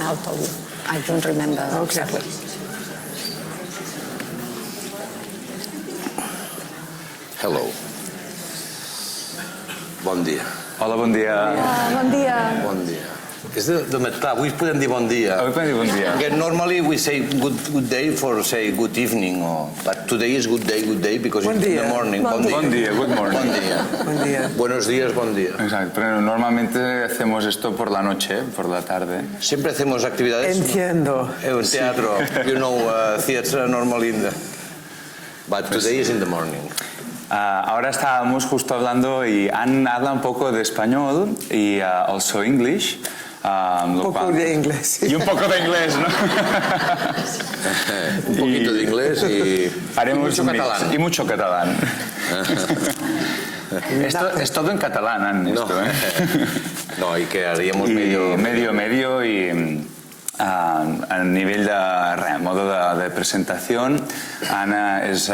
I'll tell you. I don't remember exactly. Hello. Bon dia. Hola, bon dia. Bon dia. Bon dia. És del matí. Avui podem dir bon dia. Avui podem dir bon dia. Okay, normally we say good day for say good evening, but today is good day because it's in the morning. Bon dia, good morning. Bon dia. Buen día. Buenos días, bon dia. Exacto, pero normalmente hacemos esto por la noche, por la tarde. Siempre hacemos actividades. Entiendo. En teatro, you know, theater normally in the... But today is in the morning. Ahora estábamos justo hablando y Anne habla un poco de español y also English. Un poco de inglés. Y un poco de inglés, ¿no? Un poquito de inglés y haremos mucho catalán. Y mucho catalán. Esto es todo en catalán, Anne, No, esto, ¿eh? No, y que haríamos y medio y a nivel de modo de presentación, Ana es,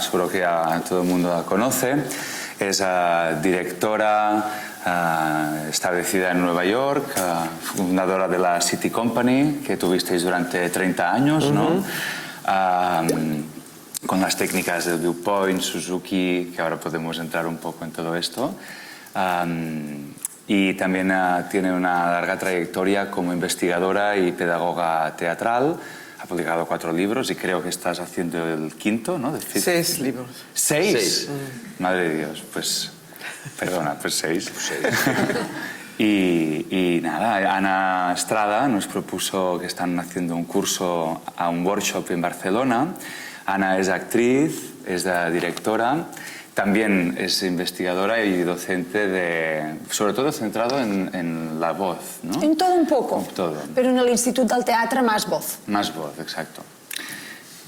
seguro que todo el mundo la conoce, es directora establecida en Nueva York, fundadora de la City Company, que tuvisteis durante 30 años, ¿no? Con las técnicas de Viewpoint, Suzuki, que ahora podemos entrar un poco en todo esto. Y también tiene una larga trayectoria como investigadora y pedagoga teatral. Ha publicado 4 libros y creo que estás haciendo el quinto, ¿no? 6 libros. ¿6? Madre de Dios, pues... Perdona, pues 6. Y nada, Ana Estrada nos propuso que están haciendo un curso, un workshop en Barcelona. Ana es actriz, es directora. También es investigadora y docente, sobre todo centrado en la voz, ¿no? En todo un poco. En todo. Pero en el Instituto del Teatro más voz. Más voz, exacto.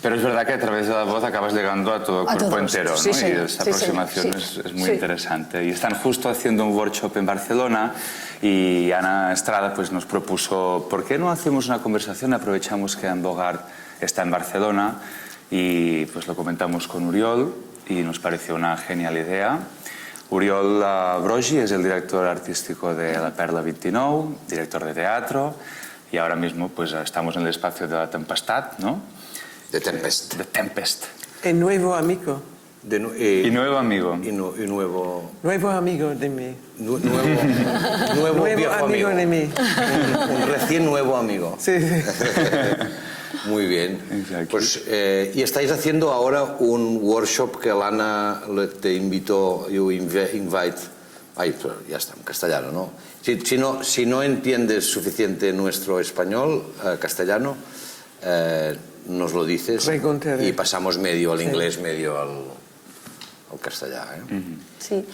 Pero es verdad que a través de la voz acabas llegando a todo el cuerpo entero, ¿no? Sí, sí, y esta aproximación es muy interesante. Y están justo haciendo un workshop en Barcelona y Ana Estrada pues, nos propuso, ¿por qué no hacemos una conversación? Aprovechamos que Anne Bogart está en Barcelona y pues lo comentamos con Uriol y nos pareció una genial idea. Uriol Brogi es el director artístico de La Perla 29, director de teatro, y ahora mismo pues, estamos en el espacio de La Tempestad, ¿no? The Tempest. The Tempest. El nuevo amigo. Y nuevo amigo. Y nuevo... Nuevo amigo de mí. Nuevo viejo amigo de mí. Un recién nuevo amigo. Sí, sí. Muy bien. Exacto. Pues, y estáis haciendo ahora un workshop que Lana te invitó, you invite, ay, ya está, en castellano, ¿no? Si no entiendes suficiente nuestro español, castellano, nos lo dices. Preguntaré. Y pasamos medio al inglés, medio al castellà. Sí.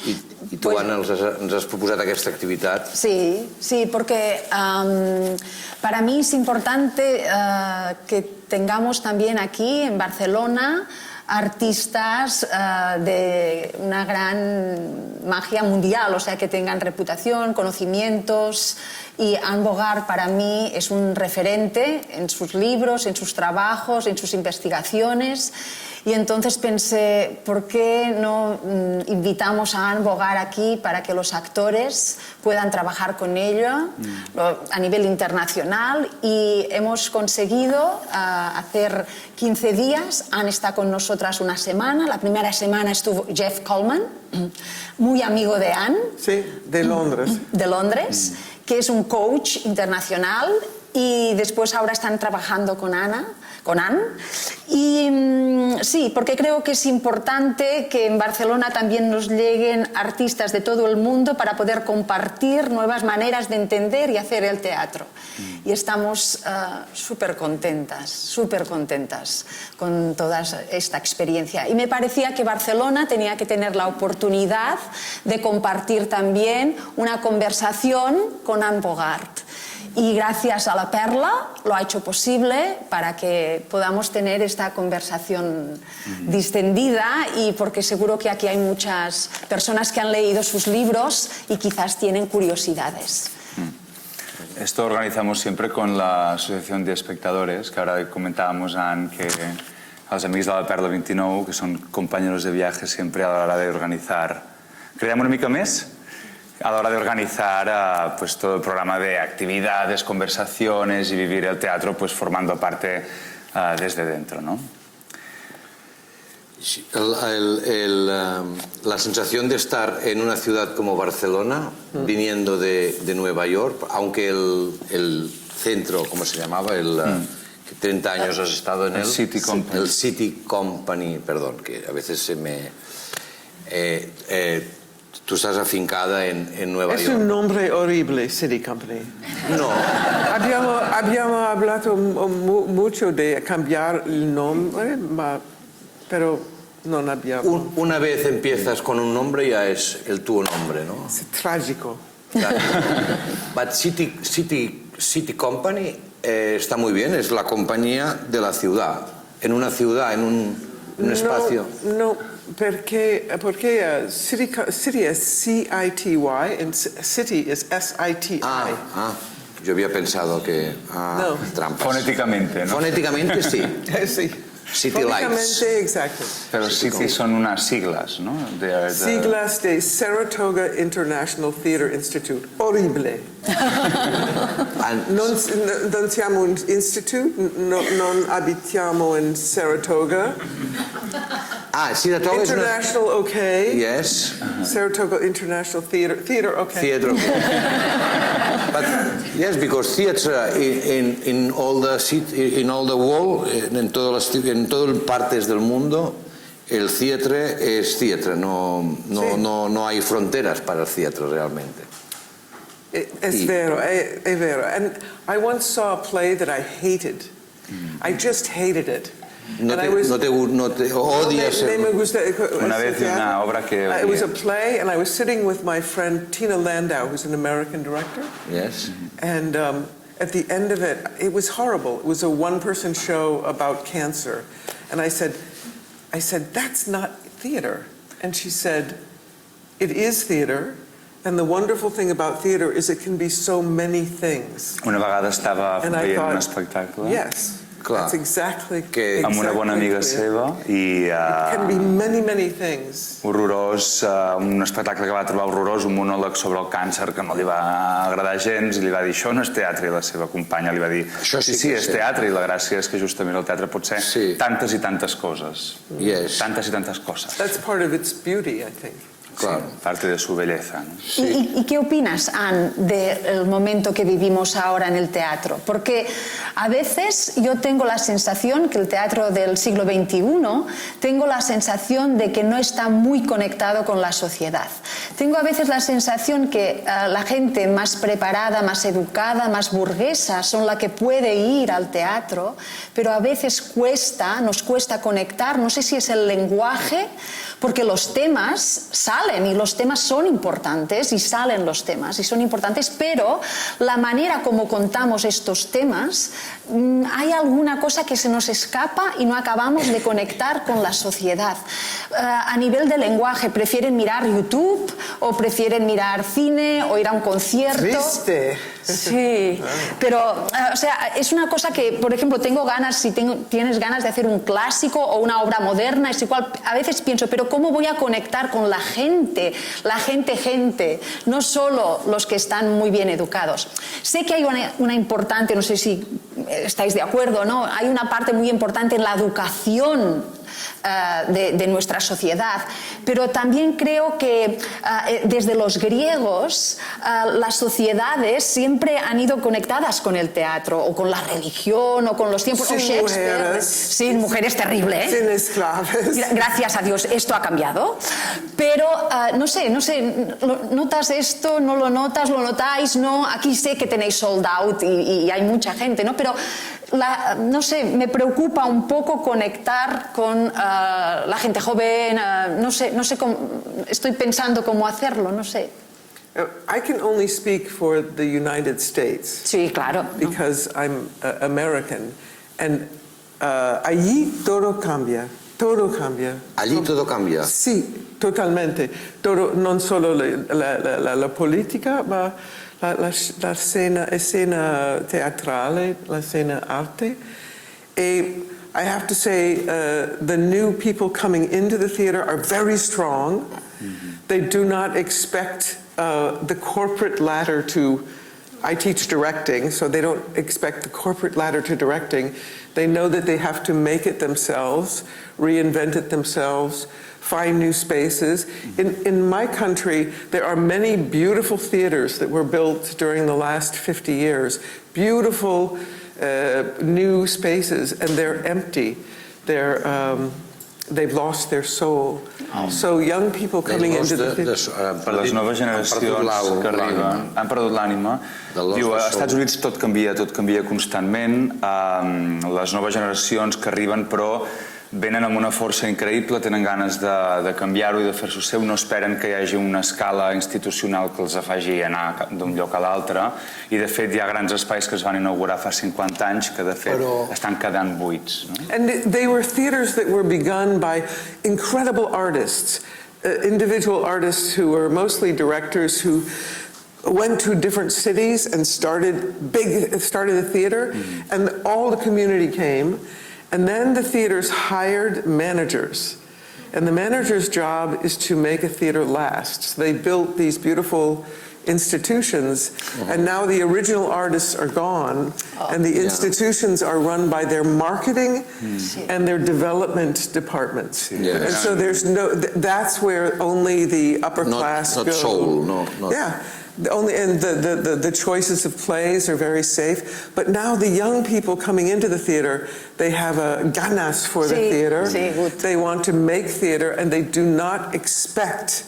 I tu, Anna, ens has proposat aquesta activitat. Sí, sí, porque para mí es importante que tengamos también aquí en Barcelona artistas de una gran magia mundial, o sea, que tengan reputación, conocimientos. Y Anne Bogart para mí es un referente en sus libros, en sus trabajos, en sus investigaciones. Y entonces pensé, ¿por qué no invitamos a Anne Bogart aquí para que los actores puedan trabajar con ella a nivel internacional? Y hemos conseguido hacer 15 días. Anne está con nosotras una semana. La primera semana estuvo Jeff Coleman, muy amigo de Anne. Sí, de Londres. De Londres, que es un coach internacional. Y después ahora están trabajando con Anne. Y sí, porque creo que es importante que en Barcelona también nos lleguen artistas de todo el mundo para poder compartir nuevas maneras de entender y hacer el teatro. Y estamos súper contentas con toda esta experiencia. Y me parecía que Barcelona tenía que tener la oportunidad de compartir también una conversación con Anne Bogart. Y gracias a La Perla lo ha hecho posible para que podamos tener esta conversación distendida, y porque seguro que aquí hay muchas personas que han leído sus libros y quizás tienen curiosidades. Esto organizamos siempre con la Asociación de Espectadores, que ahora comentábamos, Anne, que els amics de La Perla 29, que són companys de viatge sempre a l'hora d'organitzar. Creiem una mica més? a la hora de organizar pues todo el programa de actividades, conversaciones y vivir el teatro pues formando parte desde dentro, ¿no? Sí, la sensación de estar en una ciudad como Barcelona, viniendo de Nueva York, aunque el centro, ¿cómo se llamaba? 30 años has estado en él. City Company. El City Company, perdón, que a veces se me... tú estás afincada en Nueva York. Es un nombre horrible, City Company. No. Habíamos hablado mucho de cambiar el nombre, pero no habíamos. Una vez empiezas con un nombre ya es el tu nombre, ¿no? Es trágico. But City Company está muy bien, es la compañía de la ciudad. En una ciudad, en un espacio. No, porque City es C-I-T-Y y City es S-I-T-I. Yo había pensado que... No. Trampas. Fonéticamente, ¿no? Fonéticamente sí. Sí. City Lights. Fonéticamente, exacto. Pero City son unas siglas, ¿no? Siglas de Saratoga International Theatre Institute. Horrible. Non siamo un institute, non abitiamo in Saratoga. Saratoga International, okay. Yes. Saratoga International Theatre, okay. Theatre. But yes, because theatre in all the world, en todas las partes del mundo, el theatre es theatre. No hay fronteras para el theatre realmente. Es vero. And I once saw a play that I hated. I just hated it. No te odias. Una vez una obra que... It was a play, and I was sitting with my friend Tina Landau, who's an American director. Yes. And at the end of it, it was horrible. It was a one-person show about cancer. And I said, that's not theater. And she said, it is theater. And the wonderful thing about theater is it can be so many things. Una vegada estava veient un espectacle. Yes. Clar. That's exactly amb una bona amiga seva i it can be many things. horrorós, un espectacle que va trobar horrorós, un monòleg sobre el càncer que no li va agradar gens i li va dir això no és teatre, i la seva companya li va dir sí, és teatre, i la gràcia és que justament el teatre pot ser tantes i tantes coses. Yes. Tantes i tantes coses. That's part of its beauty, I think. Claro. Sí, parte de su belleza, ¿no? ¿Y qué opinas, Anne, del momento que vivimos ahora en el teatro? Porque a veces yo tengo la sensación que el teatro del siglo XXI, tengo la sensación de que no está muy conectado con la sociedad. Tengo a veces la sensación que la gente más preparada, más educada, más burguesa son la que puede ir al teatro, pero a veces nos cuesta conectar, no sé si es el lenguaje, porque los temas salen y los temas son importantes y salen los temas y son importantes, pero la manera como contamos estos temas, hay alguna cosa que se nos escapa y no acabamos de conectar con la sociedad. A nivel de lenguaje, ¿prefieren mirar YouTube o prefieren mirar cine o ir a un concierto? Triste. Sí, pero o sea, es una cosa que, por ejemplo, tengo ganas, si tienes ganas de hacer un clásico o una obra moderna, es igual, a veces pienso, pero ¿cómo voy a conectar con la gente, no solo los que están muy bien educados? Sé que hay una importante, no sé si estáis de acuerdo, ¿no? Hay una parte muy importante en la educación de nuestra sociedad, pero también creo que desde los griegos las sociedades siempre han ido conectadas con el teatro o con la religión o con los tiempos. Sin mujeres, terrible, ¿eh? Sin esclavos. Gracias a Dios esto ha cambiado, pero no sé, ¿notas esto? ¿No lo notas? ¿Lo notáis? No, aquí sé que tenéis sold out y hay mucha gente, ¿no? Pero no sé, me preocupa un poco conectar con la gente joven, no sé cómo, estoy pensando cómo hacerlo, no sé. I can only speak for the United States. Sí, claro. Because I'm American. And allí todo cambia. Todo cambia. Allí todo cambia. Sí, totalmente. Todo, non solo la politica, ma la escena teatrale, la escena arte. I have to say, the new people coming into the theater are very strong. Mm-hmm. They do not expect the corporate ladder to, I teach directing, so they don't expect the corporate ladder to directing. They know that they have to make it themselves, reinvent it themselves, find new spaces. In my country, there are many beautiful theaters that were built during the last 50 years. Beautiful new spaces, and they're empty. They've lost their soul. So young people coming into the theater... Per les noves generacions que arriben, han perdut l'ànima. Diu, als Estats Units tot canvia constantment. Les noves generacions que arriben, però venen amb una força increïble, tenen ganes de canviar-ho i de fer-s'ho seu, no esperen que hi hagi una escala institucional que els faci anar d'un lloc a l'altre, i de fet hi ha grans espais que es van inaugurar fa 50 anys que de fet estan quedant buits. And they were theaters that were begun by incredible artists, individual artists who were mostly directors who went to different cities and started a theater, and all the community came. And then the theaters hired managers. And the manager's job is to make a theater last. So they built these beautiful institutions, and now the original artists are gone, and the institutions are run by their marketing and their development departments. And so there's that's where only the upper class go. Not soul, no. Yeah. And the choices of plays are very safe, but now the young people coming into the theater, they have a ganas for the theater. They want to make theater, and they do not expect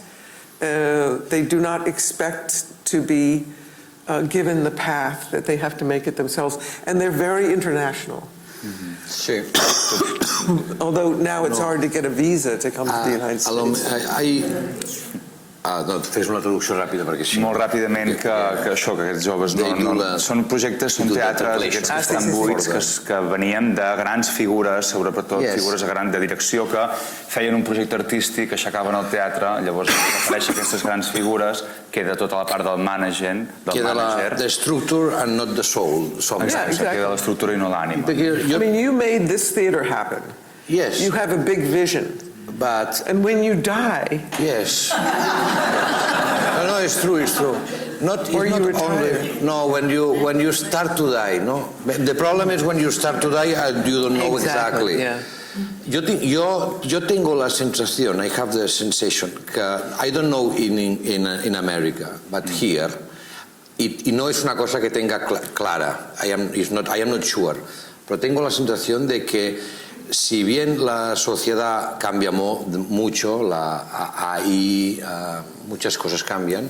to be given the path that they have to make it themselves, and they're very international. Sí. Although now it's hard to get a visa to come to the United States. No, fes una traducció ràpida perquè sí. Molt ràpidament que això, que aquests joves són projectes, són teatres aquests que estan buits, que venien de grans figures, sobretot figures de direcció, que feien un projecte artístic, aixecaven el teatre, llavors apareixen aquestes grans figures, queda tota la part del manager. Queda the structure and not the soul. Exacte, queda l'estructura i no l'ànima. I mean, you made this theater happen. Yes. You have a big vision. And when you die... Yes. No, it's true. No, when you start to die, no? The problem is when you start to die, you don't know exactly. Yo tengo la sensación, I have the sensation, I don't know in America, but here, y no es una cosa que tenga clara, I am not sure, pero tengo la sensación de que si bien la sociedad cambia mucho, muchas cosas cambian,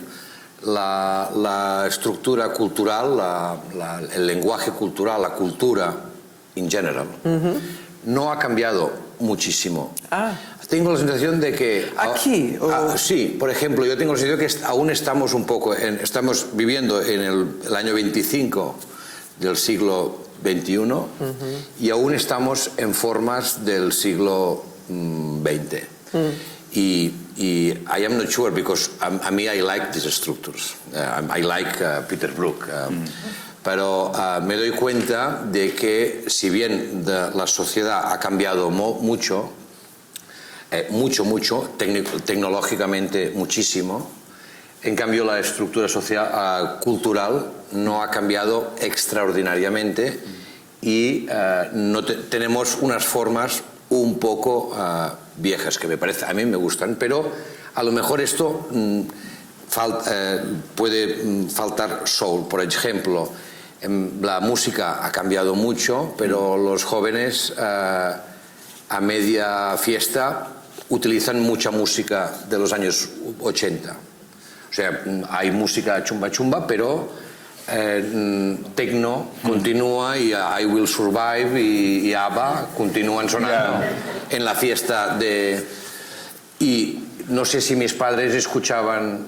la estructura cultural, el lenguaje cultural, la cultura en general, no ha cambiado muchísimo. Tengo la sensación de que... ¿Aquí? Sí, por ejemplo, yo tengo la sensación que aún estamos estamos viviendo en el año 25 del siglo XXI y aún estamos en formas del siglo XX. Y I am not sure, because a mí I like these structures. I like Peter Brook. Pero me doy cuenta de que si bien la sociedad ha cambiado mucho, tecnológicamente muchísimo, en cambio la estructura social, cultural no ha cambiado extraordinariamente y tenemos unas formas un poco viejas que a mí me gustan, pero a lo mejor esto puede faltar soul. Por ejemplo, la música ha cambiado mucho, pero los jóvenes a media fiesta utilizan mucha música de los años 80. O sea, hay música chumba chumba, pero techno continúa y I Will Survive y ABBA continúan sonando en la fiesta y no sé si mis padres escuchaban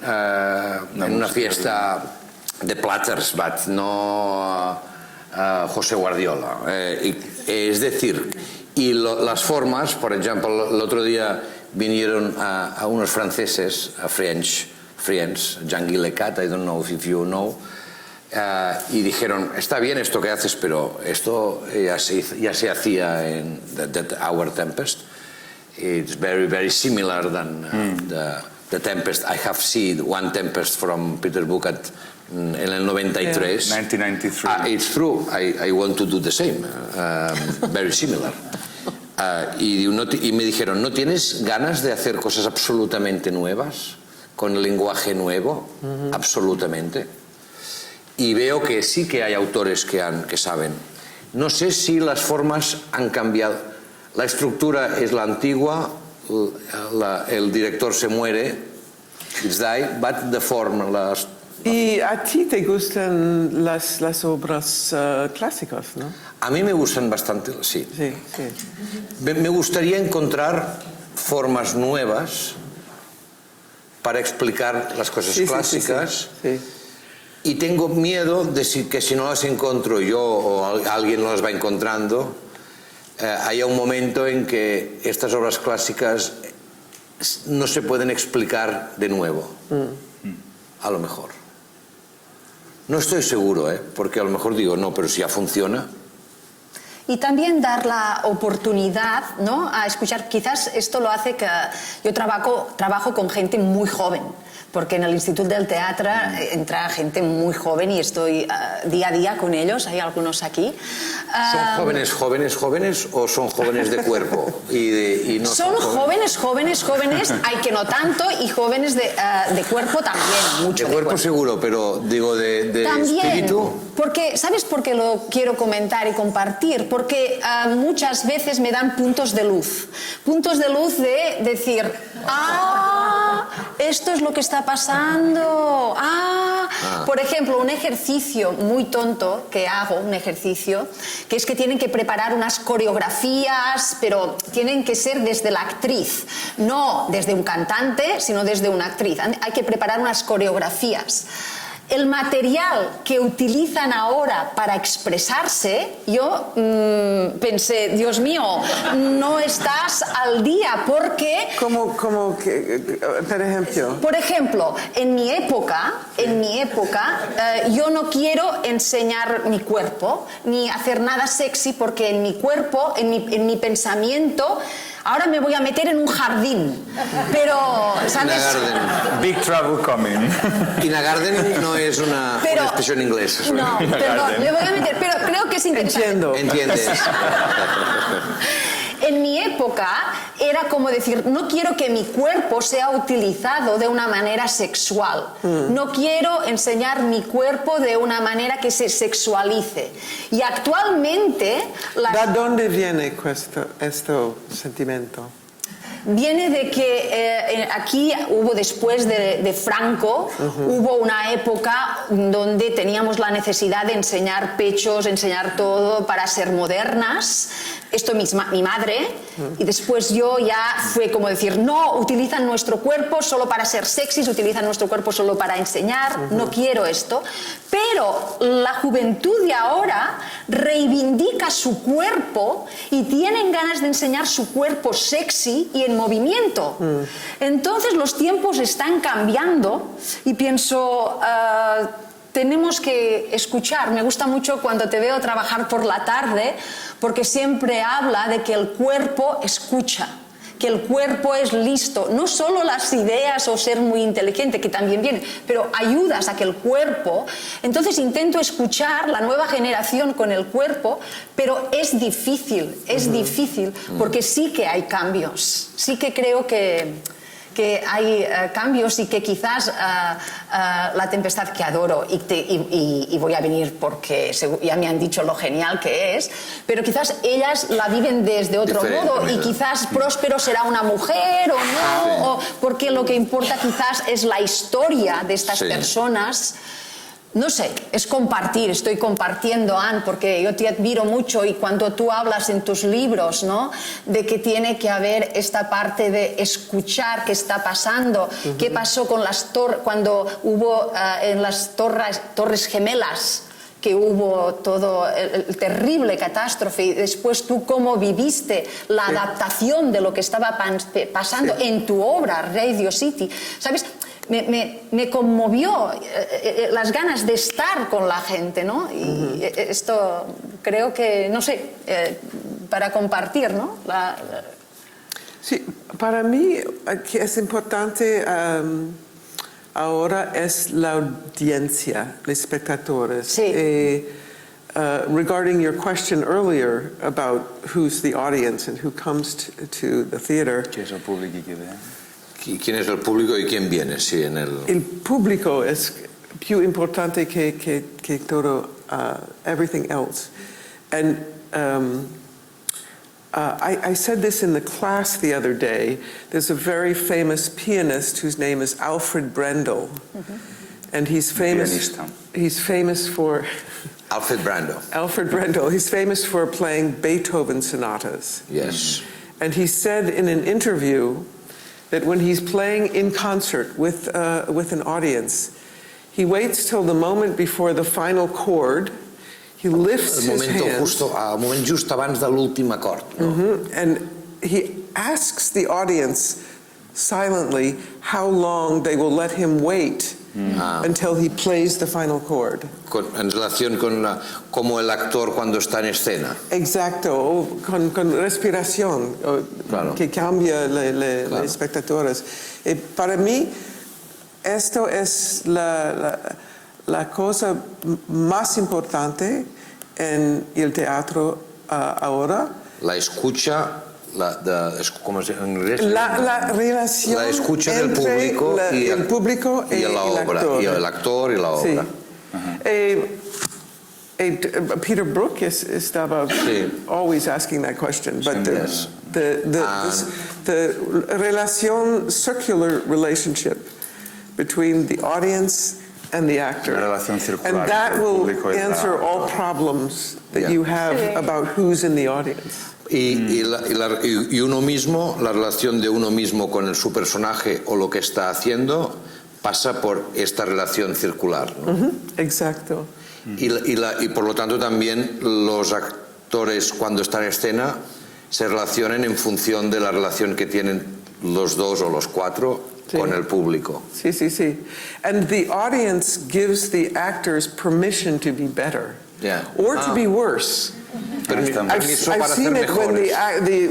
en una fiesta de Platters, but no José Guardiola. Es decir, y las formas, por ejemplo, el otro día vinieron a unos franceses, a Friends, Jean-Guy Lecat, I don't know if you know, y dijeron, está bien esto que haces, pero esto ya se hacía en Our Tempest. It's very, very similar than the The Tempest. I have seen one Tempest from Peter Brook en el 93. 1993. It's true. I want to do the same. Very similar. Y me dijeron, ¿no tienes ganas de hacer cosas absolutamente nuevas? Con el lenguaje nuevo, absolutamente. Y veo que sí que hay autores que saben. No sé si las formas han cambiado. La estructura es la antigua, el director se muere, it's died, but the form, ¿Y a ti te gustan las obras clásicas, no? A mí me gustan bastante, sí. Sí, sí. Me gustaría encontrar formas nuevas para explicar las cosas clásicas. Sí. Y tengo miedo de que si no las encuentro yo o alguien las va encontrando, haya un momento en que estas obras clásicas no se pueden explicar de nuevo. A lo mejor. No estoy seguro, porque a lo mejor digo, no, pero si ya funciona. Y también dar la oportunidad, ¿no?, a escuchar. Quizás esto lo hace que yo trabajo con gente muy joven, porque en el Instituto del Teatro entra gente muy joven y estoy día a día con ellos, hay algunos aquí. ¿Son jóvenes o son jóvenes de cuerpo? Y no son jóvenes, hay que no tanto, y jóvenes de cuerpo también, mucho. De cuerpo seguro, pero digo de también, espíritu. Porque, ¿sabes por qué lo quiero comentar y compartir? Porque muchas veces me dan puntos de luz de decir, esto es lo que está pasando. Por ejemplo, un ejercicio muy tonto que hago, que es que tienen que preparar unas coreografías, pero tienen que ser desde la actriz, no desde un cantante, sino desde una actriz. Hay que preparar unas coreografías. El material que utilizan ahora para expresarse, yo pensé, Dios mío, no estás al día, porque... ¿Cómo que, por ejemplo? Por ejemplo, en mi época, yo no quiero enseñar mi cuerpo, ni hacer nada sexy, porque en mi cuerpo, en mi pensamiento... Ahora me voy a meter en un jardín, pero, ¿sabes? Big trouble coming. In a garden no es una expresión inglesa. No, perdón, me voy a meter, pero creo que es interesante. Entiendes. En mi época era como decir, no quiero que mi cuerpo sea utilizado de una manera sexual. No quiero enseñar mi cuerpo de una manera que se sexualice. Y actualmente... ¿De dónde viene este sentimiento? Viene de que aquí hubo, después de Franco, hubo una época donde teníamos la necesidad de enseñar pechos, enseñar todo para ser modernas. Esto mi madre, y después yo ya fue como decir, no, utilizan nuestro cuerpo solo para ser sexys, utilizan nuestro cuerpo solo para enseñar, no quiero esto. Pero la juventud de ahora reivindica su cuerpo y tienen ganas de enseñar su cuerpo sexy y en movimiento. Entonces los tiempos están cambiando y pienso... tenemos que escuchar. Me gusta mucho cuando te veo trabajar por la tarde, porque siempre habla de que el cuerpo escucha, que el cuerpo es listo. No solo las ideas o ser muy inteligente, que también viene, pero ayudas a que el cuerpo... Entonces intento escuchar la nueva generación con el cuerpo, pero es difícil, porque sí que hay cambios. Sí que creo que hay cambios y que quizás La Tempestad, que adoro y voy a venir porque ya me han dicho lo genial que es, pero quizás ellas la viven desde otro modo y quizás Próspero será una mujer o no, o porque lo que importa quizás es la historia de estas personas. No sé, es compartir, estoy compartiendo, Anne, porque yo te admiro mucho y cuando tú hablas en tus libros, ¿no?, de que tiene que haber esta parte de escuchar qué está pasando, qué pasó con las cuando hubo en las Torres Gemelas, que hubo todo el terrible catástrofe, y después tú cómo viviste la adaptación de lo que estaba pasando en tu obra, Radio City, ¿sabes? Me conmovió las ganas de estar con la gente, ¿no? Y esto creo que, no sé, para compartir, ¿no? Sí, para mí que es importante ahora es la audiencia, los espectadores. Sí. Regarding your question earlier about who's the audience and who comes to the theater. ¿Qué es el público y qué ve? ¿Quién es el público y quién viene? Sí, en el... El público es più importante que todo, everything else. And I said this in the class the other day. There's a very famous pianist whose name is Alfred Brendel. And he's famous for... Alfred Brendel. Alfred Brendel. He's famous for playing Beethoven sonatas. Yes. And he said in an interview that when he's playing in concert with an audience, he waits till the moment before the final chord. He lifts his hands. El moment just abans de l'últim acord. No? And he asks the audience silently how long they will let him wait until he plays the final chord. En relación con como el actor cuando está en escena. Exacto, con respiración, Claro. que cambia los espectadores. Para mí, esto es la cosa más importante en el teatro ahora. La escucha, ¿cómo se llama en inglés? La relación La escucha del entre público el público y la obra, actor. y el actor y la obra. Peter Brook estaba always asking that question, but the circular relationship between the audience and the actor, and that will answer all problems that you have about who's in the audience. Y uno mismo, la relación de uno mismo con su personaje o lo que está haciendo pasa por esta relación circular, ¿no? Exacto. Y por lo tanto también los actores cuando están en escena se relacionan en función de la relación que tienen los dos o los cuatro con el público. Sí, sí, sí. And the audience gives the actors permission to be better or to be worse. I've seen it when the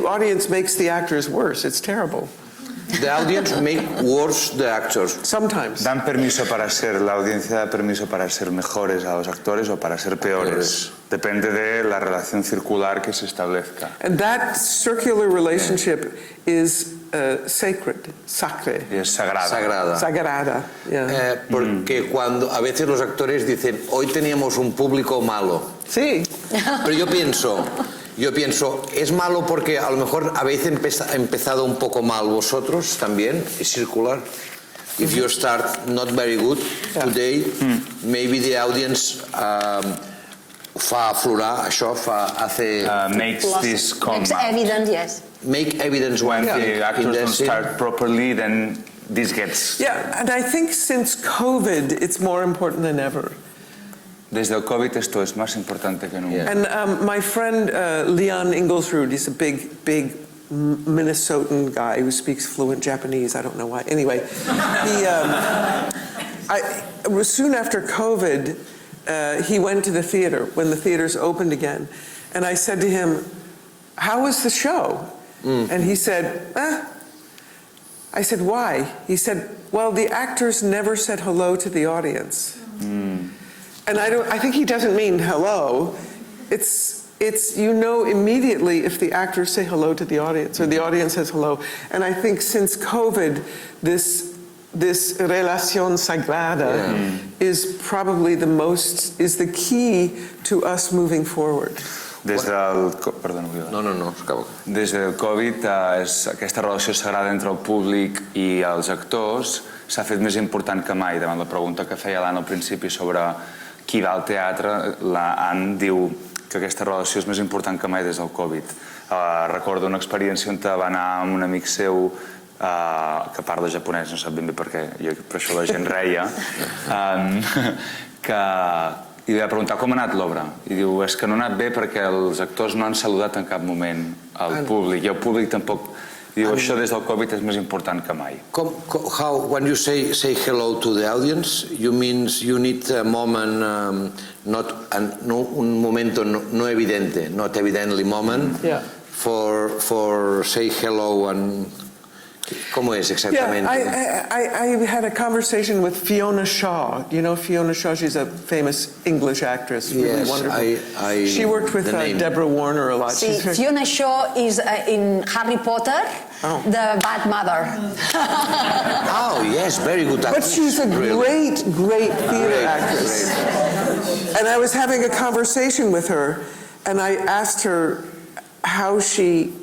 audience makes the actors worse. It's terrible. The audience make worse the actors. Sometimes. ¿Dan permiso para ser, la audiencia da permiso para ser mejores a los actores o para ser peores? Depende de la relación circular que se establezca. And that circular relationship is sacred, sacre. Y es sagrada. Sagrada. Porque cuando a veces los actores dicen, hoy teníamos un público malo. Sí. Pero yo pienso, es malo porque a lo mejor habéis empezado un poco mal vosotros también, es circular. If you start not very good today, maybe the audience fa aflorar això, makes this come Makes out. evident, yes. Make evidence When the actors don't start properly, then this gets... Yeah, and I think since COVID, it's more important than ever. Desde el COVID esto es más importante que nunca. And my friend Leon Inglesrud, he's a big Minnesotan guy who speaks fluent Japanese. I don't know why. Anyway, soon after COVID, he went to the theater when the theaters opened again. And I said to him, how was the show? And he said, I said, why? He said, well, the actors never said hello to the audience. And I think he doesn't mean hello. It's you know immediately if the actors say hello to the audience or the audience says hello. And I think since COVID, this relación sagrada is probably is the key to us moving forward. Des del Covid, aquesta relació sagrada entre el públic i els actors s'ha fet més important que mai. Davant la pregunta que feia l'Anna al principi sobre qui va al teatre, l'Anna diu que aquesta relació és més important que mai des del Covid. Recordo una experiència on va anar amb un amic seu que parla japonès, no sap ben bé per què, per això la gent reia, i li va preguntar com ha anat l'obra. I diu, és que no ha anat bé perquè els actors no han saludat en cap moment al públic, i el públic tampoc. I diu, això des del Covid és més important que mai. When you say hello to the audience, you means you need a moment, un momento no evidente, not evidently moment, for say hello and ¿cómo es exactamente? Yeah, I had a conversation with Fiona Shaw. You know Fiona Shaw? She's a famous English actress, really Yes, wonderful. She worked with Deborah Warner a lot. Sí, Fiona Shaw is in Harry Potter, the bad mother. Oh, yes, very good actress. But she's a great theater actress. And I was having a conversation with her, and I asked her how she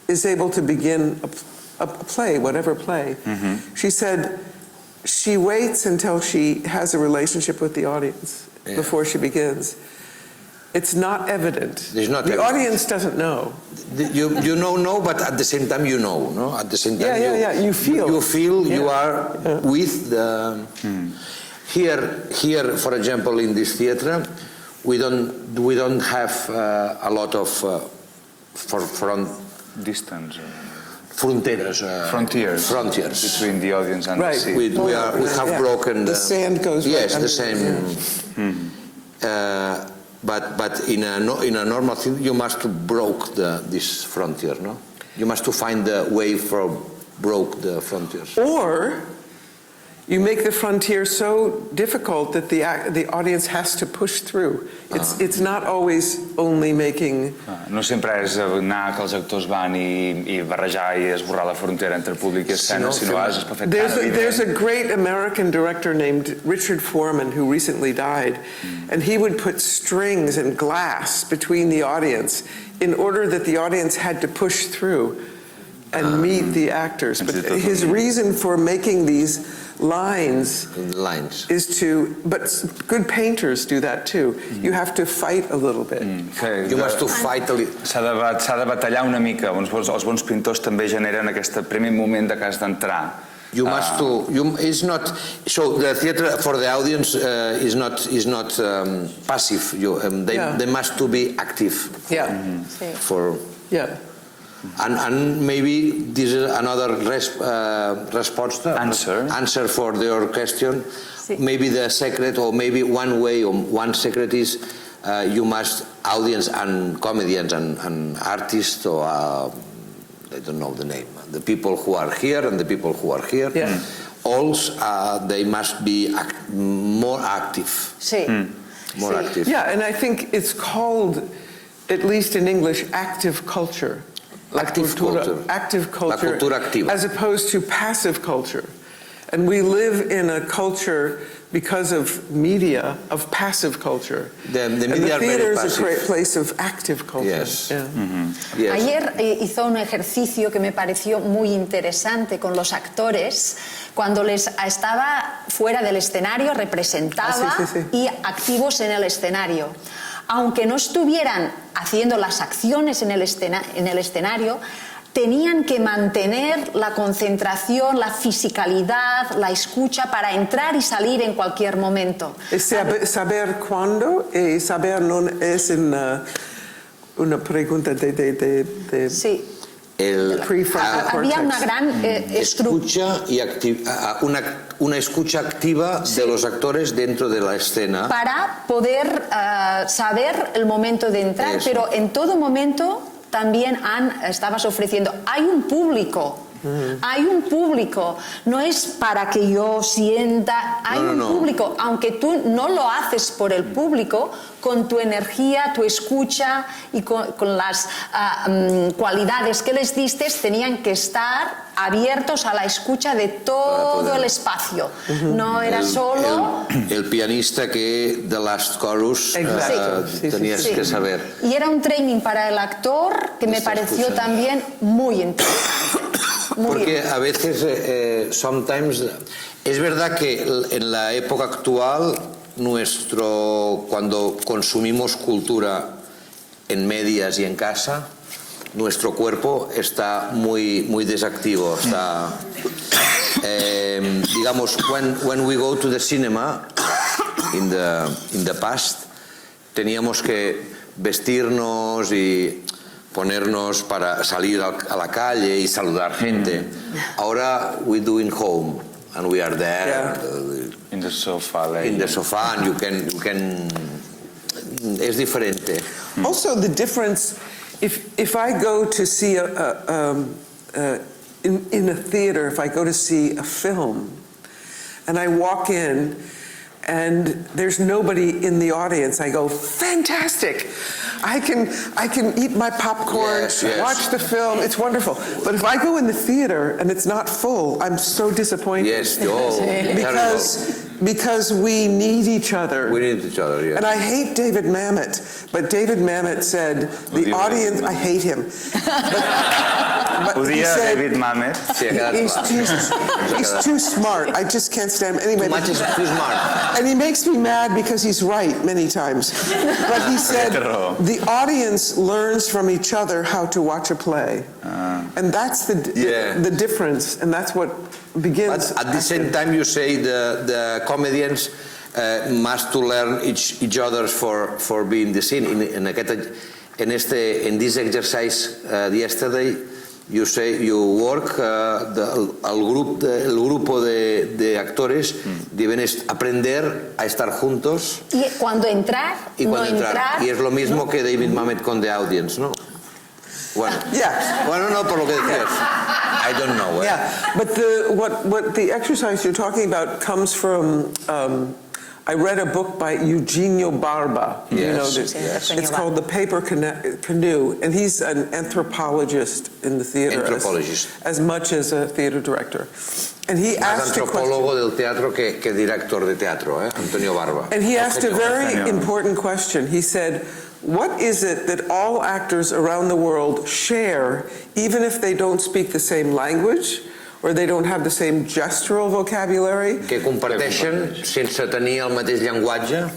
is able to begin a play, whatever play. She said she waits until she has a relationship with the audience before she begins. It's not evident. It's not the evident. audience doesn't know. You know, but at the same time you know, no? At the same time you feel. You feel you are with the... Here, for example, in this theatre, we don't have a lot of Distance. Fronteras. Frontiers between the audience and the seat. We have broken the sand goes yes, right the same. But in a normal thing, you must broke this frontier, no? You must to find the way for broke the frontiers. Or you make the frontier so difficult that the audience has to push through. It's not always only making... No sempre és anar que els actors van i barrejar i esborrar la frontera entre públic i escena, sinó és per fer There's a great American director named Richard Foreman who recently died, and he would put strings and glass between the audience in order that the audience had to push through and meet the actors. But his reason for making these lines is to, but good painters do that too. You have to fight a little bit. You must to fight a little. S'ha de batallar una mica. Els bons pintors també generen aquest primer moment que has d'entrar. You must it's not, so the theatre for the audience is not passive. They must to be active. And maybe this is another response answer for your question. Maybe the secret, or maybe one way, or one secret is you must audience and comedians and artists, or I don't know the name, the people who are here and the people who are here. Also, they must be more active. More active. Yeah, and I think it's called, at least in English, active culture. Active culture. Active culture. La cultura activa. As opposed to passive culture. And we live in a culture, because of media, of passive culture. The media and the are very theater is passive. a great place of active culture. Yes. Yes. Ayer hizo un ejercicio que me pareció muy interesante con los actores cuando les estaba fuera del escenario, representaba y activos en el escenario. Aunque no estuvieran haciendo las acciones en el escenario, tenían que mantener la concentración, la fisicalidad, la escucha para entrar y salir en cualquier momento. Saber cuándo y saber no es una pregunta de sí. Había una gran escucha y una escucha activa de los actores dentro de la escena para poder saber el momento de entrar. Eso. Pero en todo momento también estabas ofreciendo, hay un público. Hay un público, no es para que yo sienta, hay un público, aunque tú no lo haces por el público, con tu energía, tu escucha y con las cualidades que les diste, tenían que estar abiertos a la escucha de todo el espacio. No era solo... El pianista que The Last Chorus tenías que saber. Y era un training para el actor que me pareció también muy interesante. Porque a veces, sometimes, es verdad que en la época actual, cuando consumimos cultura en medias y en casa, nuestro cuerpo está muy desactivo. Está, digamos, when we go to the cinema, in the past, teníamos que vestirnos y ponernos para salir a la calle y saludar gente. Ahora we do in home and we are there in the sofa, in the sofa, and you can es diferente. Also, the difference if I go to see in a theater, if I go to see a film, and I walk in, and there's nobody in the audience, I go, fantastic! I can eat my popcorn, watch the film, it's wonderful. But if I go in the theater and it's not full, I'm so disappointed. Yes, Because we need each other. We need each other, yeah. And I hate David Mamet, but David Mamet said, the audience, I hate him. But he said, David Mamet. he's too smart. I just can't stand him. Anyway, Too smart. and he makes me mad because he's right many times. But he said, the audience learns from each other how to watch a play. And that's the difference, and that's what begins. But at the same time, you say the comedians must to learn each other for being the scene. In this exercise yesterday, you say you work, el grupo de actores deben aprender a estar juntos. Y cuando entrar, no entrar. Y es lo mismo que David Mamet con The Audience, ¿no? Bueno, bueno, no por lo que decías. I don't know. Yeah, but what the exercise you're talking about comes from. I read a book by Eugenio Barba. Yes. You know this. It's called The Paper Canoe, and he's an anthropologist in the theater, as much as a theater director. And he asked a question. Antropólogo del teatro que director de teatro, Antonio Barba. And he asked a very important question. He said, what is it that all actors around the world share, even if they don't speak the same language, or they don't have the same gestural vocabulary? Que comparteixen sense tenir el mateix llenguatge?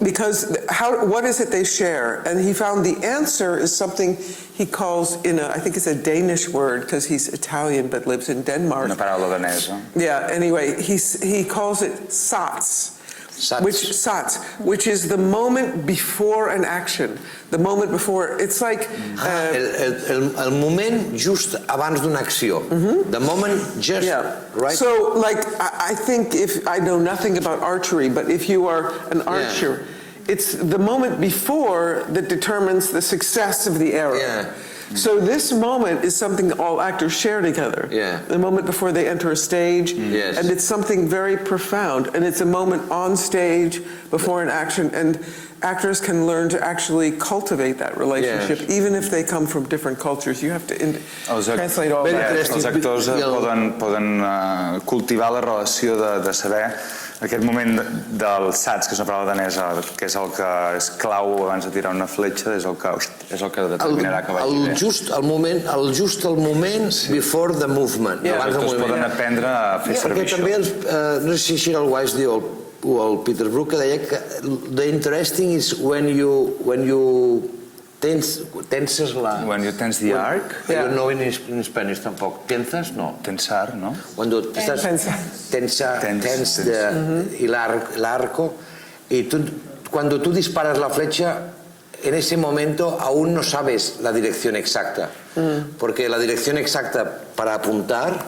Because what is it they share? And he found the answer is something he calls I think it's a Danish word, because he's Italian but lives in Denmark. Una paraula danesa. Yeah, anyway, he calls it sats. Which is the moment before an action, the moment before. It's like el moment just abans d'una acció. The moment just right. So, like, I think if I know nothing about archery, but if you are an archer, it's the moment before that determines the success of the arrow. Yeah. So this moment is something all actors share together. Yeah. The moment before they enter a stage, Yes. and it's something very profound. And it's a moment on stage before an action, and actors can learn to actually cultivate that relationship, even if they come from different cultures. You have to translate all that. Els actors poden cultivar la relació de saber aquest moment del sats, que és una paraula danesa, que és el que és clau abans de tirar una fletxa, és el que determinarà que vagi bé. Just el moment before the movement. Els actors poden aprendre a fer servir això. També, no sé si era el Wisely o el Peter Brook, que deia que the interesting is when you tenses la... When you tense the arc. I don't know in Spanish tampoc. ¿Tensas? No. Tensar, ¿no? Cuando estás tensa el arco, y cuando tú disparas la flecha, en ese momento aún no sabes la dirección exacta, porque la dirección exacta para apuntar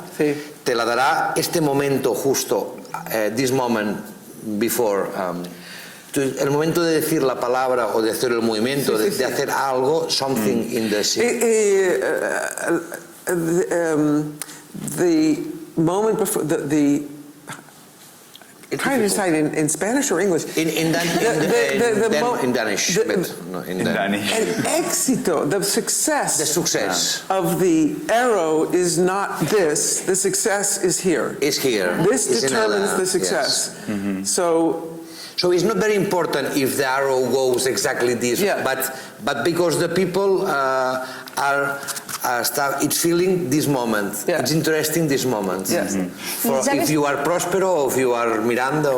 te la dará este momento justo, this moment before. El momento de decir la palabra o de hacer el movimiento, de hacer algo, something in the scene. The moment before trying to decide in Spanish or English. In Danish. El éxito, the success. The Of the arrow is not this. The success is here. Is here. This determines the success. Yes. So it's not very important if the arrow goes exactly this, but because the people it's feeling this moment. It's interesting this moment. If you are Próspero o if you are Miranda.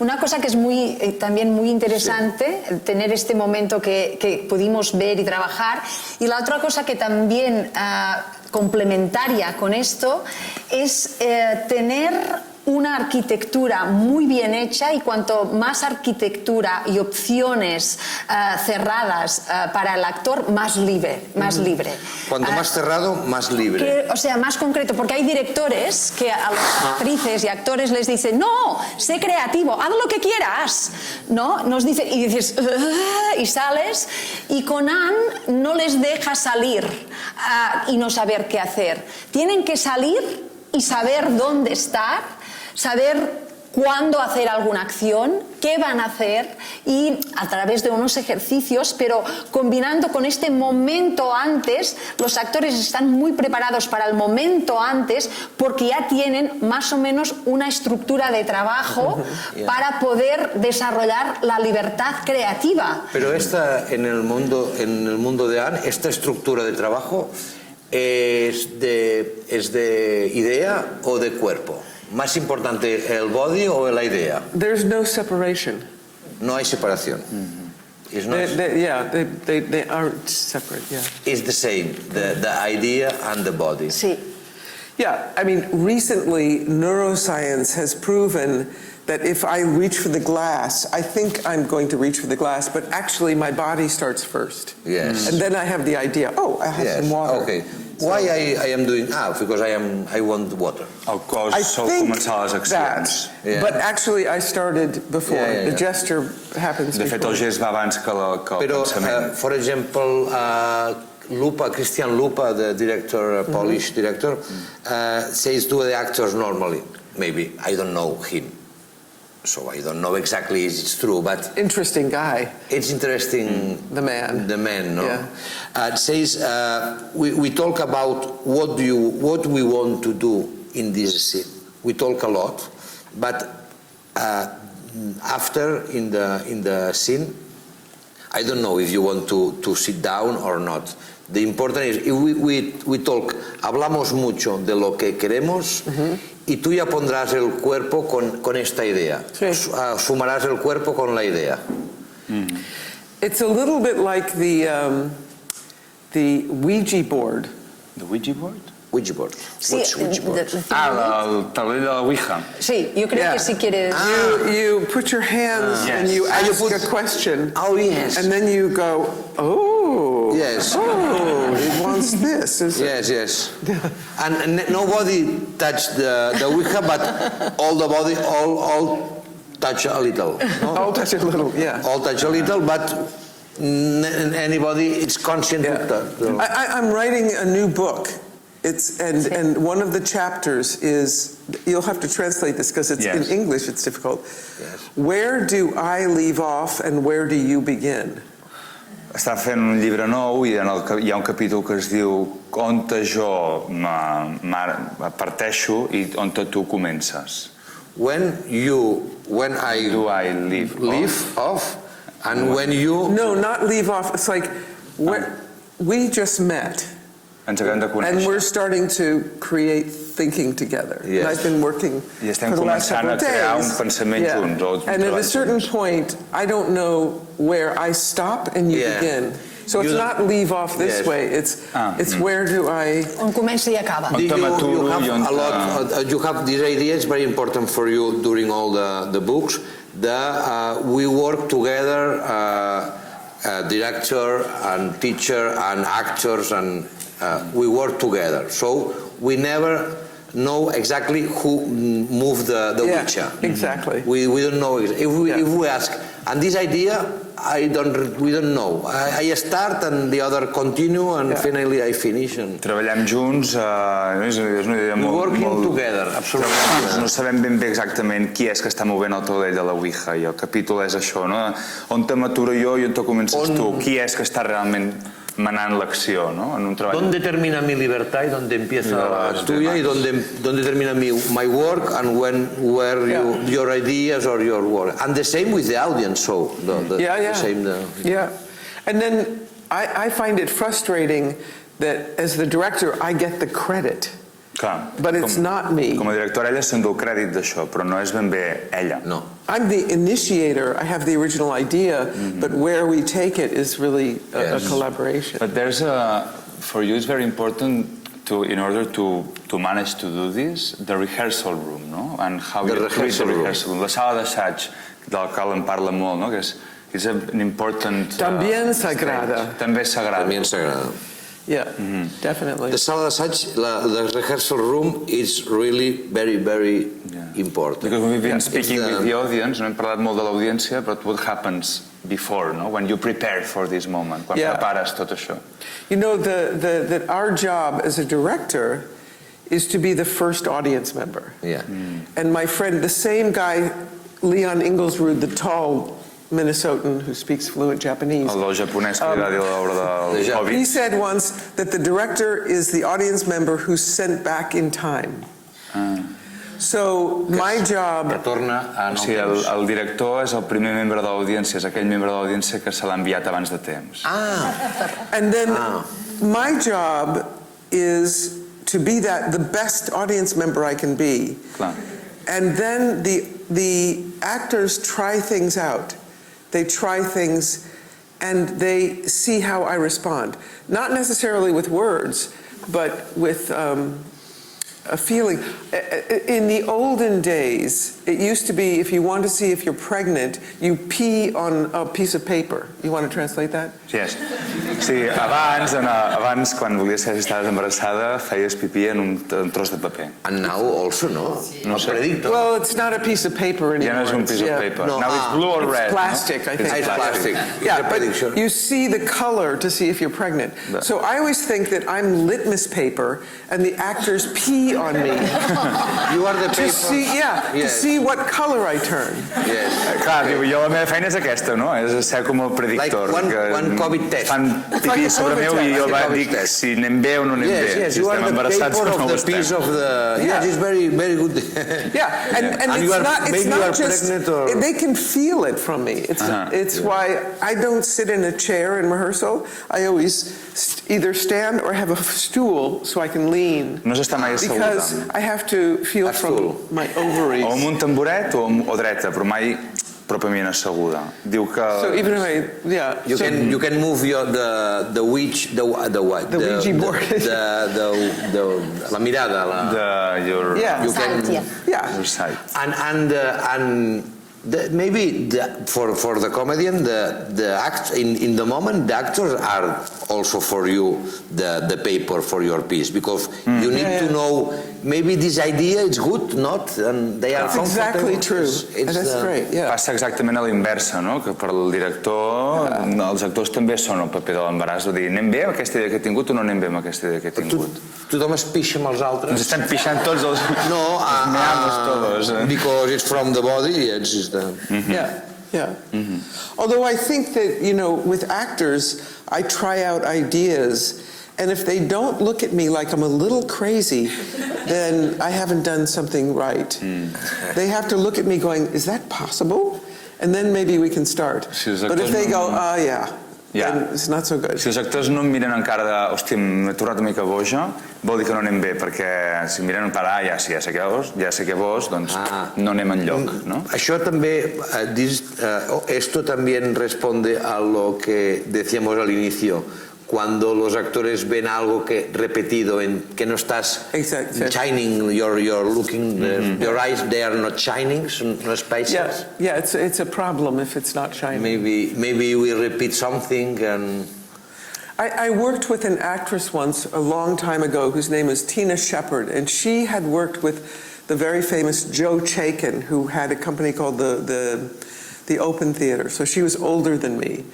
Una cosa que es también muy interesante, tener este momento que pudimos ver y trabajar, y la otra cosa que también complementaria con esto es tener una arquitectura muy bien hecha, y cuanto más arquitectura y opciones cerradas para el actor, más libre. Cuanto más cerrado, más libre. O sea, más concreto, porque hay directores que a las actrices y actores les dicen: no, sé creativo, haz lo que quieras, ¿no? Nos dice, y dices, y sales, y con Anne no les deja salir y no saber qué hacer. Tienen que salir y saber dónde estar, saber cuándo hacer alguna acción, qué van a hacer, y a través de unos ejercicios, pero combinando con este momento antes. Los actores están muy preparados para el momento antes porque ya tienen más o menos una estructura de trabajo para poder desarrollar la libertad creativa. Pero en el mundo de Anne, esta estructura de trabajo es de idea o de cuerpo. ¿Más importante el body o la idea? There's no separation. No hay separación. It's not, They aren't separate, yeah. it's the same, the idea and the body. Sí. Yeah, I mean, recently neuroscience has proven that if I reach for the glass, I think I'm going to reach for the glass, but actually my body starts first. Yes. And then I have the idea, oh, I have some water. Okay. Why I am doing because I want water. El cos sol començar les accions. But actually I started before. The gesture happens De fet, before. el gest va abans que el pensament. For example, Christian Lupa, the director, Polish director, says to the actors normally, maybe, I don't know him, so I don't know exactly if it's true, but Interesting guy. it's interesting. The man. The man, no? Yeah. It says we talk about what we want to do in this scene. We talk a lot, but after in the scene, I don't know if you want to sit down or not. The important is we talk, hablamos mucho de lo que queremos. Y tú ya pondrás el cuerpo con esta idea. Sí. Sumarás el cuerpo con la idea. It's a little bit like the Ouija board. The Ouija board? Ouija board. Sí, What's Ouija board? El taulell de la Ouija. Sí, yo creo que si quieres. You put your hands and you ask a question. Oh, yes. And then you go, oh. Yes. Oh, it wants this. Yes. And nobody touched the Ouija, but all the body, all touch a little. No? I'll touch it a little, yeah. All touch a little, but anybody is conscient of that. I'm writing a new book. And one of the chapters is, you'll have to translate this because it's in English, it's difficult. Yes. Where do I leave off and where do you begin? Està fent un llibre nou i hi ha un capítol que es diu on jo parteixo i on tu comences. When I Do I leave off, and when you... No, not leave off. It's like, we just met. Ens acabem de conèixer. And we're starting to create thinking together. Yes. And I've been working I estem for the last començant couple a of crear days. un pensament junts. And at a certain point, I don't know where I stop and you begin. So it's not leave off this way. It's where do I... On comença i acaba. You have these ideas very important for you during all the books. We work together, director and teacher and actors, and we work together. So we never know exactly who moved the Ouija. Exactly. We don't know. If we ask, and this idea, we don't know. I start and the other continue and finally I finish. And Treballem junts, és una idea molt... Working together, absolutely. No sabem ben bé exactament qui és que està movent el taulell de la Ouija, i el capítol és això, no? On te m'aturo jo i on te comences tu? Qui és que està realment manant l'acció, no? En un treball. ¿Dónde termina mi libertad y dónde empieza la tuya y dónde termina my work and where your ideas or your work? And the same with the audience, so the same. Yeah, and then I find it frustrating that as the director I get the credit. Clar, but it's not me. Com a directora ella s'endú el crèdit d'això, però no és ben bé ella. No. I'm the initiator, I have the original idea, but where we take it is really a collaboration. But for you it's very important in order to manage to do this, the rehearsal room, no? And how The you treat the rehearsal room. rehearsal room. La sala d'assaig, del qual en parla molt, no? Que és an important... También sagrada. També és sagrada. També ens agrada. Yeah, definitely. The sala d'assaig, the rehearsal room is really very, very important. Because we've been It's speaking with the audience, no hem parlat molt de l'audiència, but what happens before, no? When you prepare for this moment, quan prepares tot això. You know, that our job as a director is to be the first audience member. Yeah. And my friend, the same guy, Leon Inglesrud, the tall Minnesotan who speaks fluent Japanese, El del japonès que li va dir l'obra del he Hobbit. said once that the director is the audience member who's sent back in time. So my job... Retorna a O sigui, el director és el primer membre de l'audiència, és aquell membre de l'audiència que se l'ha enviat abans de temps. And then my job is to be the best audience member I can be. Clar. And then the actors try things out. They try things and they see how I respond. Not necessarily with words, but with a feeling. In the olden days, it used to be if you want to see if you're pregnant, you pee on a piece of paper. You want to translate that? Yes. Sí, abans, quan volies saber si estaves embarassada, feies pipí en un tros de paper. And now also, no? No sé. Predictor. Well, it's not a piece of paper anymore. Ja no és un piece of paper. No, Now it's blue or red. It's plastic, no? I think. It's plastic. Yeah, It's a but prediction. you see the color to see if you're pregnant. So I always think that I'm litmus paper and the actors pee on me You are the to paper. see, to Yes. see what color I turn. Yes. Clar, diu, jo la meva feina és aquesta, no? És ser com el predictor. Like que one COVID test. Fan pipí Like a sobre COVID meu i test. jo Like a dic COVID test. si anem bé o no anem bé. Yes, Si you are estem the embarassats paper o of no ho the estem. piece of the... Yes, it's very, very good. Yeah, and And you are- maybe you are pregnant or- they can feel it from me. It's why I don't sit in a chair in rehearsal. I always either stand or have a stool so I can lean. No s'està mai assegut. Because I have to feel A from stool. my ovaries. O amb un tamboret o dreta, però mai pròpiament asseguda. Diu que... So even if I, You can move the what? The Ouija board. La mirada. your You can... yeah. sight. And maybe for the comedian, the act in the moment, the actors are also for you the paper for your piece, because you need to know maybe this idea is good, not, and they are That's exactly true. That's great, yeah. Passa exactament a l'inversa, no? Que per al director, els actors també són el paper de l'embaràs, de dir, anem bé amb aquesta idea que he tingut o no anem bé amb aquesta idea que he tingut? Tothom es pixa amb els Ens altres. estem pixant tots els... No, meamos todos. because it's from the body, it's the... Yeah. Although I think that, with actors, I try out ideas, and if they don't look at me like I'm a little crazy, then I haven't done something right. They have to look at me going, is that possible? And then maybe we can start. But if they go, then it's not so good. Si els actors no em miren encara de, hòstia, m'he tornat una mica boja, vol dir que no anem bé, perquè si miren encara, ja sé que vos, doncs no anem enlloc, no? Això també, esto también responde a lo que decíamos al inicio, cuando los actores ven algo que repetido, que no estás shining, you're looking, your eyes, they are not shining, no espacios. Yeah, it's a problem if it's not shining. Maybe we repeat something and... I worked with an actress once a long time ago whose name is Tina Shepard, and she had worked with the very famous Joe Chaikin, who had a company called the Open Theater. So she was older than me.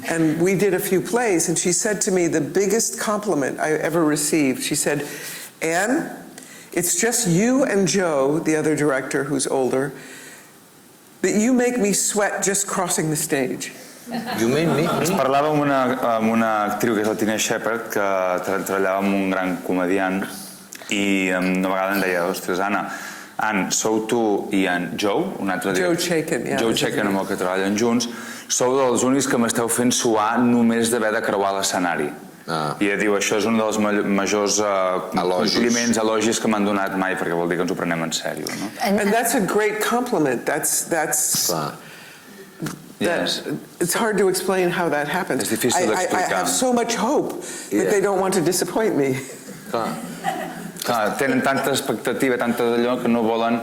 And we did a few plays, and she said to me the biggest compliment I ever received. She said, Anne, it's just you and Joe, the other director who's older, that you make me sweat just crossing the stage. You mean me? Es parlava amb una actriu que és la Tina Shepard, que treballava amb un gran comediant, i una vegada em deia, ostres, Anne, sou tu i en Joe, un altre Joe Chaikin, Joe Chaikin, amb el que treballen junts, sou dels únics que m'esteu fent suar només d'haver de creuar l'escenari. I ella diu, això és un dels majors compliments, elogis que m'han donat mai, perquè vol dir que ens ho prenem en sèrio. No? And that's a great compliment. Yes. It's hard to explain how that happens. Es difícil I d'explicar. have so much hope that they don't want to disappoint me. Clar, tenen tanta expectativa, tanta d'allò, que no volen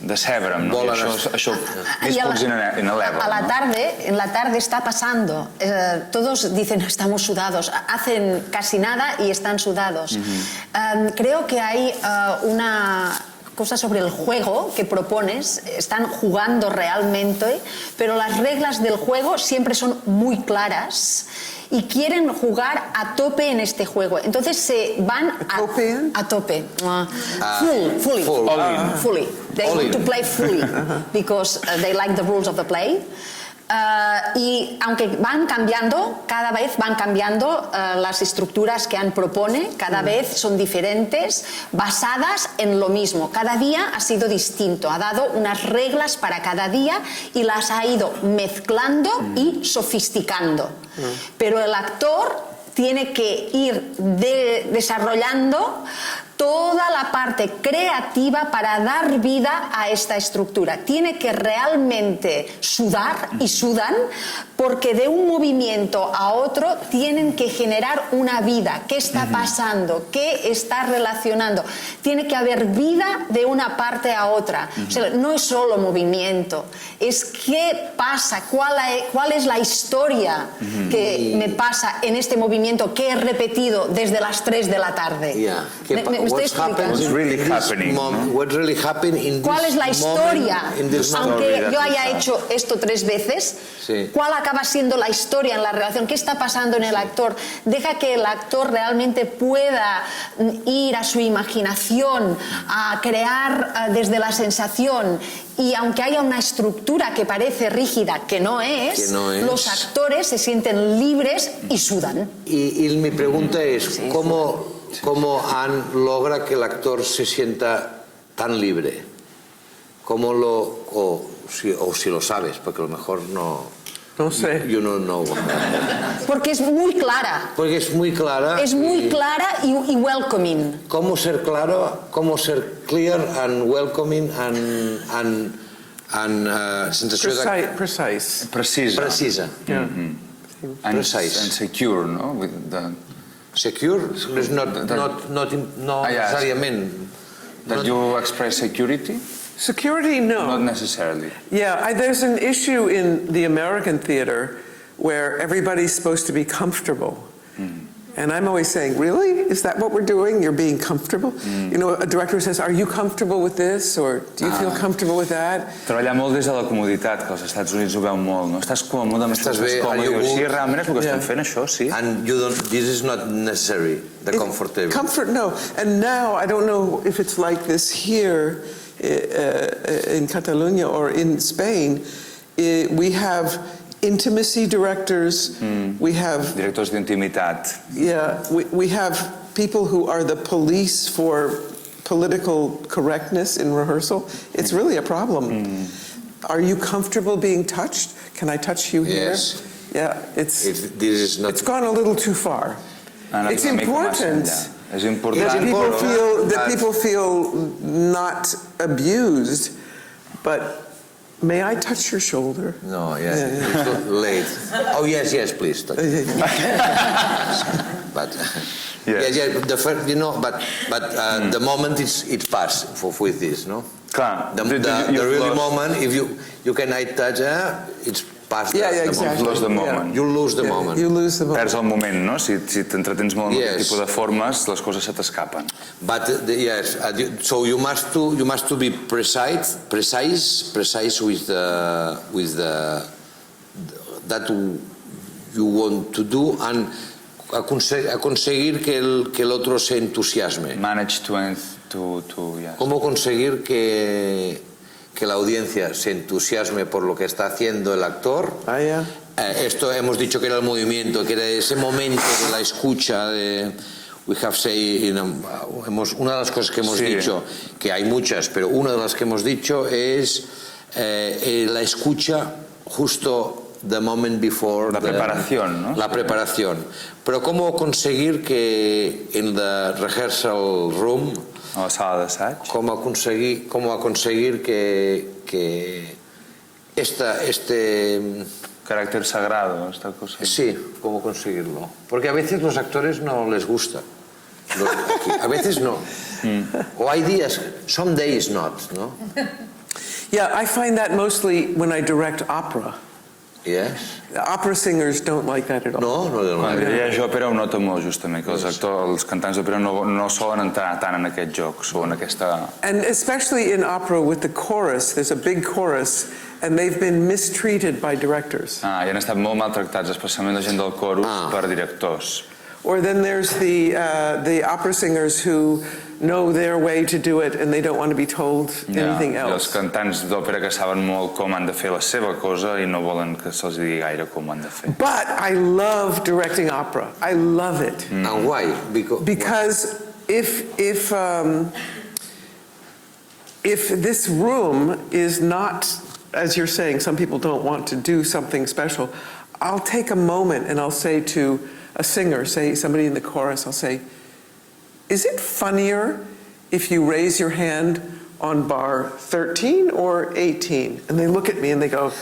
decebre'm, ¿no? Volen Això Y més pocs en eleva. en la tarde está pasando. Todos dicen, estamos sudados. Hacen casi nada y están sudados. Creo que hay una cosa sobre el juego que propones. Están jugando realmente, pero las reglas del juego siempre son muy claras y quieren jugar a tope en este juego. Entonces se van a tope. Fully. Fully. They want to play fully because they like the rules of the play. Y aunque van cambiando, cada vez van cambiando las estructuras que Anne propone, cada vez son diferentes, basadas en lo mismo. Cada día ha sido distinto, ha dado unas reglas para cada día y las ha ido mezclando y sofisticando. Pero el actor tiene que ir desarrollando toda la parte creativa para dar vida a esta estructura. Tiene que realmente sudar, y sudan, porque de un movimiento a otro tienen que generar una vida. ¿Qué está pasando? ¿Qué está relacionando? Tiene que haber vida de una parte a otra. O sea, no es solo movimiento, es qué pasa, cuál es la historia que me pasa en este movimiento que he repetido desde las 3 de la tarde. ¿Me estoy explicando? What's really happening ¿Cuál es la historia? Aunque yo haya hecho esto 3 veces, sí. ¿Cuál acaba siendo la historia en la relación? ¿Qué está pasando en el actor? Deja que el actor realmente pueda ir a su imaginación, a crear desde la sensación. Y aunque haya una estructura que parece rígida, que no es, los actores se sienten libres y sudan. Y mi pregunta es, ¿cómo Anne logra que el actor se sienta tan libre? ¿Cómo o si lo sabes, porque a lo mejor no... No sé. You don't know. Porque es muy clara. Porque es muy clara. Es muy clara y welcoming. ¿Cómo ser claro? ¿Cómo ser clear and welcoming and Precise. Precisa. Yeah. Precise. And secure, no? Secure? It's not necessàriament. That you express security? Security, no. Not necessarily. Yeah, there's an issue in the American theater where everybody's supposed to be comfortable. And I'm always saying, really? Is that what we're doing? You're being comfortable? You know, a director says, are you comfortable with this? Or do you feel comfortable with that? Treballar molt des de la comoditat, que als Estats Units ho veu molt, no? Estàs còmode, Estàs bé, sí, realment és el que estem fent, això, sí. And this is not necessary, the comfortable. Comfort, no. And now, I don't know if it's like this here in Catalonia or in Spain, we have intimacy directors, we have... Directors d'intimitat. Yeah, we have people who are the police for political correctness in rehearsal. It's really a problem. Are you comfortable being touched? Can I touch you here? Yes. Yeah, it's gone a little too far. It's important that people feel not abused, but may I touch your shoulder? No, it's late. Oh, yes, please. Touch. But the first, the moment it's passed with this, no? Clar. The really moment, if you can touch, it's past. Exactly. Lose the moment. You lose the moment. You lose the moment. Perds el moment, no? Si t'entretens molt en aquest tipus de formes, les coses se t'escapen. But yes, so you must to be precise with that you want to do and conseguir que el otro se entusiasme. Manage to yes. ¿Cómo conseguir que la audiencia se entusiasme por lo que está haciendo el actor? Esto hemos dicho que era el movimiento, que era ese momento de la escucha de... We have said, una de las cosas que hemos dicho, que hay muchas, pero una de las que hemos dicho es la escucha justo the moment before. La preparación, ¿no? La preparación. Pero ¿cómo conseguir que en the rehearsal room, a la sala d'assaig, cómo conseguir que este carácter sagrado, esta cosa. Sí, cómo conseguirlo. Porque a veces los actores no les gusta. A veces no. O hay días, some days not, no? Yeah, I find that mostly when I direct opera. Yes. Opera singers don't like that at all. No. Quan dirigeix òpera ho noto molt, justament, que els cantants d'òpera no solen entrar tant en aquest joc, o en aquesta... And especially in opera with the chorus, there's a big chorus, and they've been mistreated by directors. I han estat molt maltractats, especialment la gent del coro, per directors. Or then there's the opera singers who know their way to do it and they don't want to be told anything else. I els else. cantants d'òpera que saben molt com han de fer la seva cosa I no volen que se'ls digui gaire com ho han de fer. But I love directing opera. I love it. And why? Because if this room is not, as you're saying, some people don't want to do something special, I'll take a moment and I'll say to a singer, say somebody in the chorus, I'll say, is it funnier if you raise your hand on bar 13 or 18? And they look at me and they go,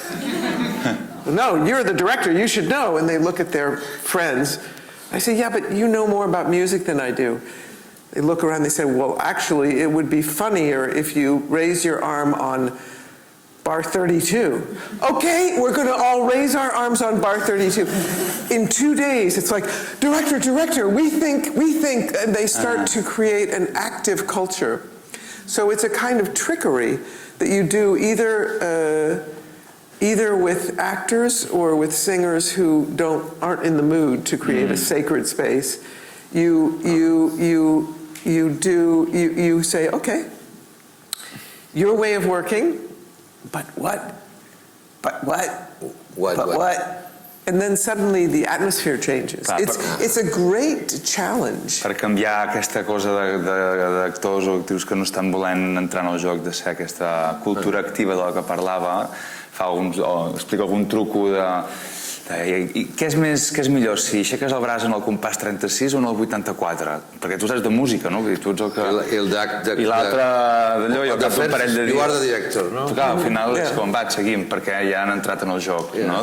no, you're the director, you should know. And they look at their friends. I say, yeah, but you know more about music than I do. They look around, they say, well, actually, it would be funnier if you raise your arm on bar 32. Okay, we're going to all raise our arms on bar 32. In 2 days, it's like, director, we think, and they start to create an active culture. So it's a kind of trickery that you do either with actors or with singers who aren't in the mood to create a sacred space. You say, okay, your way of working, but what? And then suddenly the atmosphere changes. It's a great challenge. Per canviar aquesta cosa d'actors o actrius que no estan volent entrar en el joc de ser aquesta cultura activa de la que parlava, explica algun truco I què és millor, si aixeques el braç en el compàs 36 o en el 84? Perquè tu saps de música, no? Tu ets el que... I l'altre d'allò, i al cap d'un parell de dies... You are the director, no? Al final és com, va, seguim, perquè ja han entrat en el joc, no?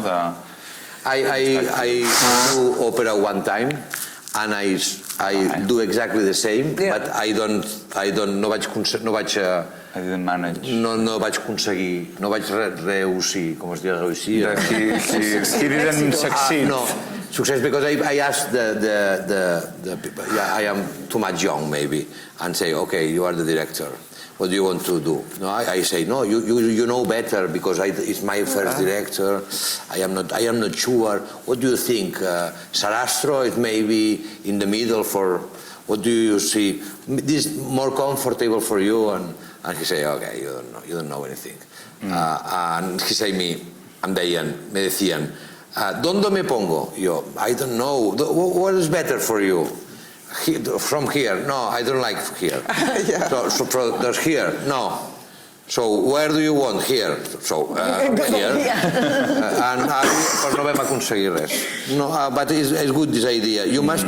I do opera one time, and I do exactly the same, but I don't, no vaig I didn't manage. No vaig aconseguir, no vaig reusir, com es diu reusir? He didn't succeed. No, success because I asked the people, I am too much young maybe, and say, okay, you are the director. What do you want to do? No, I say, no, you know better because it's my first director. I am not sure. What do you think? Sarastro is maybe in the middle for, what do you see? This is more comfortable for you? And he say, okay, you don't know anything. And he say me decían, ¿dónde me pongo? Yo, I don't know. What is better for you? From here? No, I don't like here. So there's here? No. So where do you want? Here. So here. And no vam aconseguir res. No, but it's good this idea. You must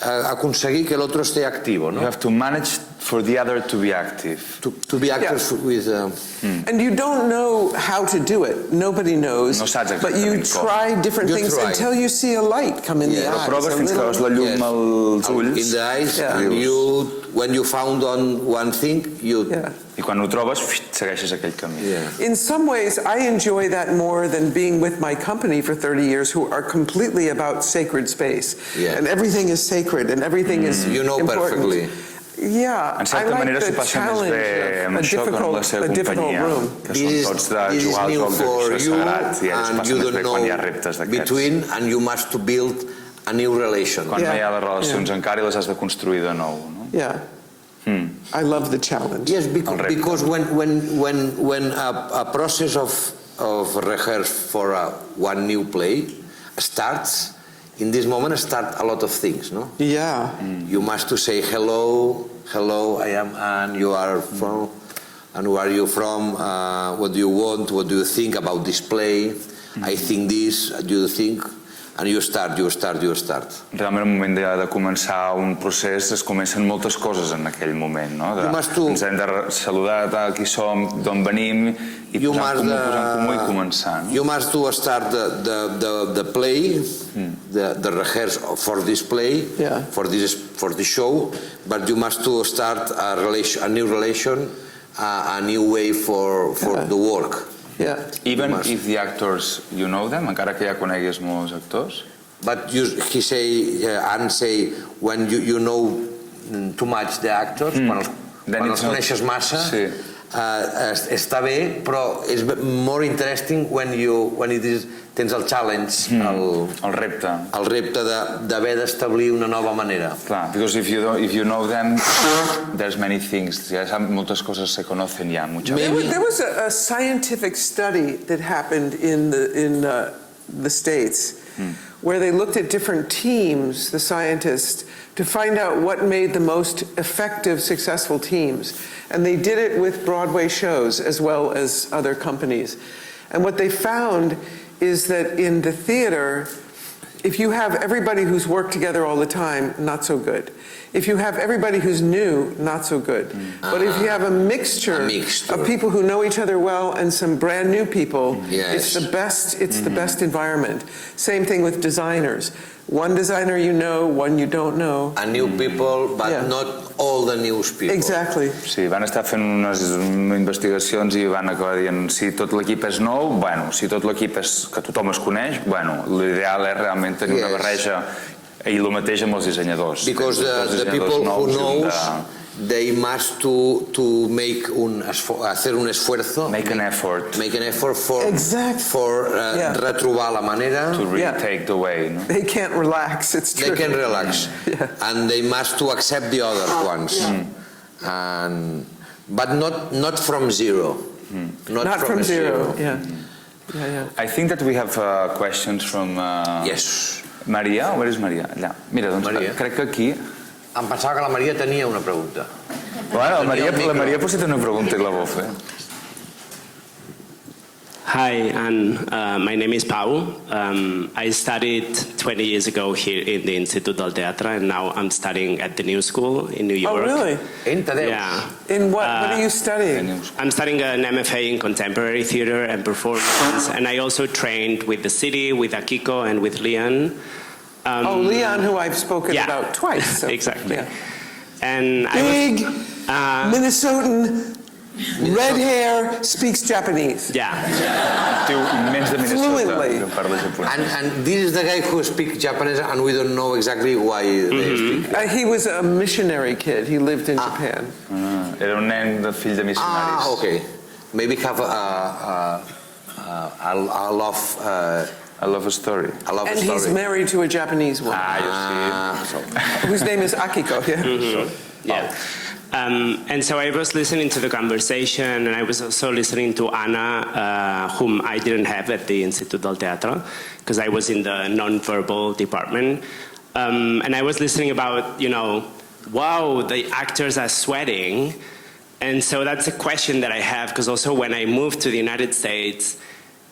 aconseguir que l'altre esté activo, no? You have to manage for the other to be active. To be active with... And you don't know how to do it. Nobody knows. No saps but you try different things until you see a light come in the eyes. Però proves fins que veus la llum als ulls. In the eyes, and when you found on one thing, I quan ho trobes, segueixes aquell camí. In some ways, I enjoy that more than being with my company for 30 years, who are completely about sacred space. And everything is sacred, and everything is important. Perfectly. Yeah, en certa manera s'ho passa més bé amb això que amb la seva companyia, que són tots de jugar al joc de sagrat, i s'ho passa més bé quan hi ha reptes d'aquests. And you must build a new relation. Quan no hi ha les relacions encara i les has de construir de nou. I love the challenge. Yes, because when a process of rehearse for one new play starts, in this moment start a lot of things, no? Yeah. You must to say hello, I am Anne, you are from, and where are you from? What do you want? What do you think about this play? I think this. Do you think? and you start. Realment, al moment de començar un procés es comencen moltes coses en aquell moment, no? Ens hem de saludar qui som, d'on venim, i posar en comú i començar. You must do a start the play, the rehearse for this play, for this show, but you must do start a new relation, a new way for the work. Even if the actors, you know them, encara que ja coneguis molts actors? But Anne say, when you know too much the actors, quan els coneixes massa, està bé, però és more interesting when tens el challenge, el repte d'haver d'establir una nova manera. Clar, because if you know them, there's many things. Moltes coses se conocen ya. There was a scientific study that happened in the States where they looked at different teams, the scientists, to find out what made the most effective, successful teams. And they did it with Broadway shows as well as other companies. And what they found is that in the theater, if you have everybody who's worked together all the time, not so good. If you have everybody who's new, not so good. But if you have a mixture of people who know each other well and some brand new people, it's the best environment. Same thing with designers. One designer you know, one you don't know. And new people, but not all the new people. Exactly. Sí, van estar fent unes investigacions i van acabar dient si tot l'equip és nou, bueno, si tot l'equip és que tothom es coneix, bueno, l'ideal és realment tenir una barreja i el mateix amb els dissenyadors. Because the people who knows, they must to make hacer un esfuerzo. Make an effort for retrobar la manera. To retake the way. No? They can't relax, it's true. They can relax. And they must to accept the other ones. But not from zero. Not from zero. I think that we have questions from... Yes. Maria, where is Maria? Allà. Mira, doncs crec que aquí... Em pensava que la Maria tenia una pregunta. Bueno, la Maria potser té una pregunta i la vol fer. Hi, Anne. My name is Pau. I studied 20 years ago here in the Institut del Teatre, and now I'm studying at the New School in New York. Oh, really? Yeah. In what are you studying? I'm studying an MFA in Contemporary Theatre and Performance, and I also trained with the City, with Akiko, and with Leon. Leon, who I've spoken about twice. So, exactly. And big Minnesotan, red hair, speaks Japanese. Fluently. And this is the guy who speaks Japanese, and we don't know exactly why they speak. He was a missionary kid. He lived in Japan. Era un nen de fill de missionaris. Okay. Maybe have a love story. And he's married to a Japanese woman. Whose name is Akiko. And so I was listening to the conversation, and I was also listening to Anna, whom I didn't have at the Institut del Teatre, because I was in the non-verbal department. And I was listening about, wow, the actors are sweating. And so that's a question that I have, because also when I moved to the United States,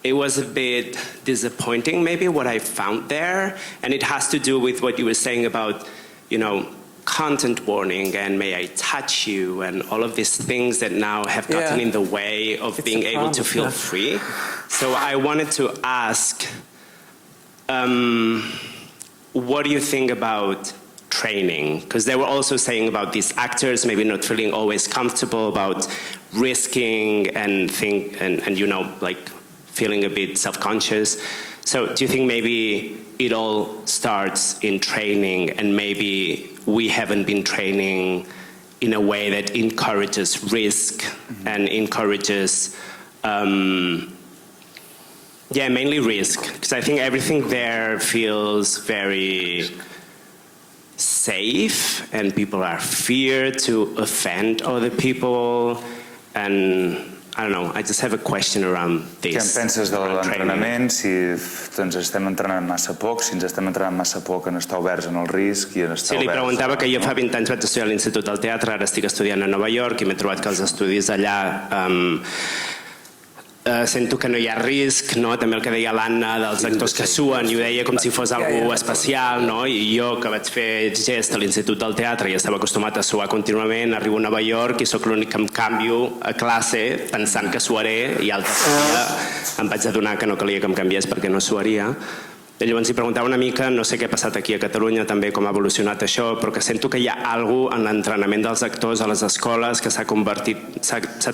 it was a bit disappointing, maybe, what I found there. And it has to do with what you were saying about, content warning and may I touch you and all of these things that now have gotten in the way of being able to feel free. So I wanted to ask, what do you think about training? Because they were also saying about these actors maybe not feeling always comfortable about risking and feeling a bit self-conscious. So do you think maybe it all starts in training, and maybe we haven't been training in a way that encourages risk and encourages, mainly risk? Because I think everything there feels very safe, and people are feared to offend other people, and I don't know, I just have a question around this. Què en penses de l'entrenament? Si ens estem entrenant massa poc, si ens estem entrenant massa poc en estar oberts en el risc i en estar oberts... Sí, li preguntava que jo fa 20 anys vaig estudiar a l'Institut del Teatre, ara estic estudiant a Nova York i m'he trobat que els estudis allà sento que no hi ha risc, no? També el que deia l'Anna dels actors que suen, i ho deia com si fos algú especial, no? I jo, que vaig fer gest a l'Institut del Teatre i estava acostumat a suar contínuament, arribo a Nova York i sóc l'únic que em canvio a classe pensant que suaré, i altre dia em vaig adonar que no calia que em canviés perquè no suaria. I llavors hi preguntava una mica, no sé què ha passat aquí a Catalunya, també com ha evolucionat això, però que sento que hi ha alguna cosa en l'entrenament dels actors a les escoles que s'ha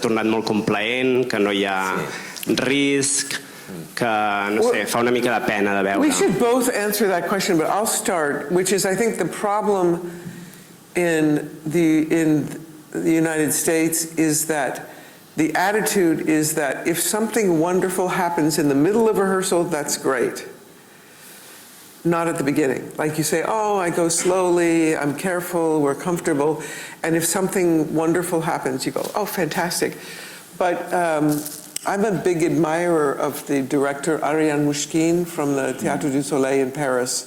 tornat molt complaent, que no hi ha risc, que, no sé, fa una mica de pena de veure. We should both answer that question, but I'll start, which is I think the problem in the United States is that the attitude is that if something wonderful happens in the middle of rehearsal, that's great. Not at the beginning. Like you say, oh, I go slowly, I'm careful, we're comfortable. And if something wonderful happens, you go, oh, fantastic. But I'm a big admirer of the director Ariane Mouchkine from the Théâtre du Soleil in Paris,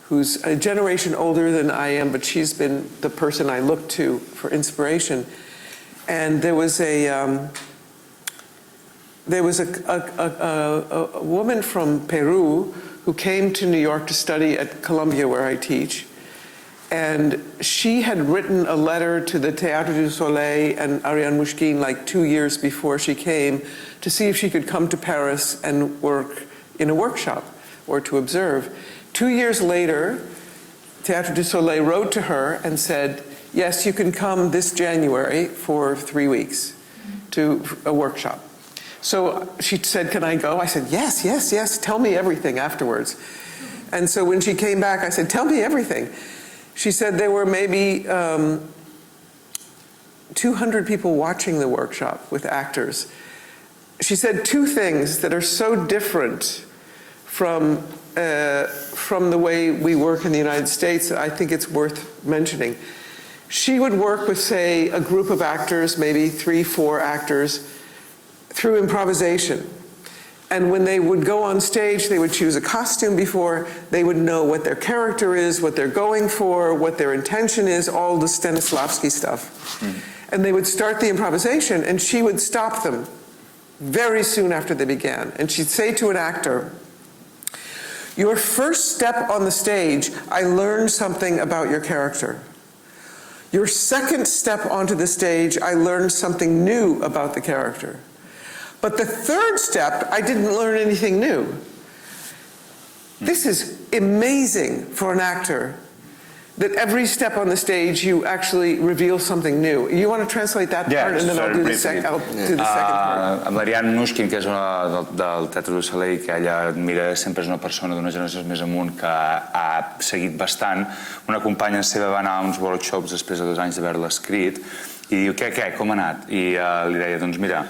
who's a generation older than I am, but she's been the person I look to for inspiration. And there was a woman from Peru who came to New York to study at Columbia, where I teach. And she had written a letter to the Théâtre du Soleil and Ariane Mouchkine like 2 years before she came to see if she could come to Paris and work in a workshop or to observe. 2 years later, Théâtre du Soleil wrote to her and said, yes, you can come this January for 3 weeks to a workshop. So she said, can I go? I said, yes, yes, yes, tell me everything afterwards. And so when she came back, I said, tell me everything. She said there were maybe 200 people watching the workshop with actors. She said 2 things that are so different from the way we work in the United States that I think it's worth mentioning. She would work with, say, a group of actors, maybe 3, 4 actors, through improvisation. And when they would go on stage, they would choose a costume before, they would know what their character is, what they're going for, what their intention is, all the Stanislavski stuff. And they would start the improvisation, and she would stop them very soon after they began. And she'd say to an actor, your first step on the stage, I learned something about your character. Your second step onto the stage, I learned something new about the character. But the third step, I didn't learn anything new. This is amazing for an actor, that every step on the stage you actually reveal something new. You want to translate that part, and then I'll do the second part. Amb l'Ariane Mouchkine, que és una del Teatre du Soleil, que ella admira, sempre és una persona d'una generació més amunt que ha seguit bastant. Una companya seva va anar a uns workshops després de 2 anys d'haver-la escrit i diu, què, com ha anat? I li deia, doncs mira,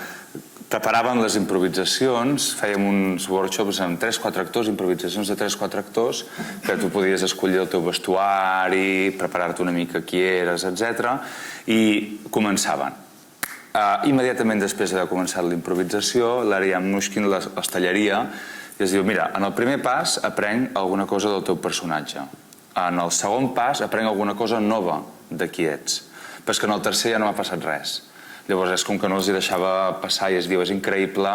preparàvem les improvisacions, fèiem uns workshops amb 3-4 actors, improvisacions de 3-4 actors, que tu podies escollir el teu vestuari, preparar-te una mica qui eres, etc. I començaven. Immediatament després d'haver començat la improvisació, l'Ariane Mouchkine les tallaria i es diu, mira, en el primer pas aprenc alguna cosa del teu personatge. En el segon pas aprenc alguna cosa nova de qui ets. Però és que en el tercer ja no m'ha passat res. Llavors és com que no els hi deixava passar i es diu, és increïble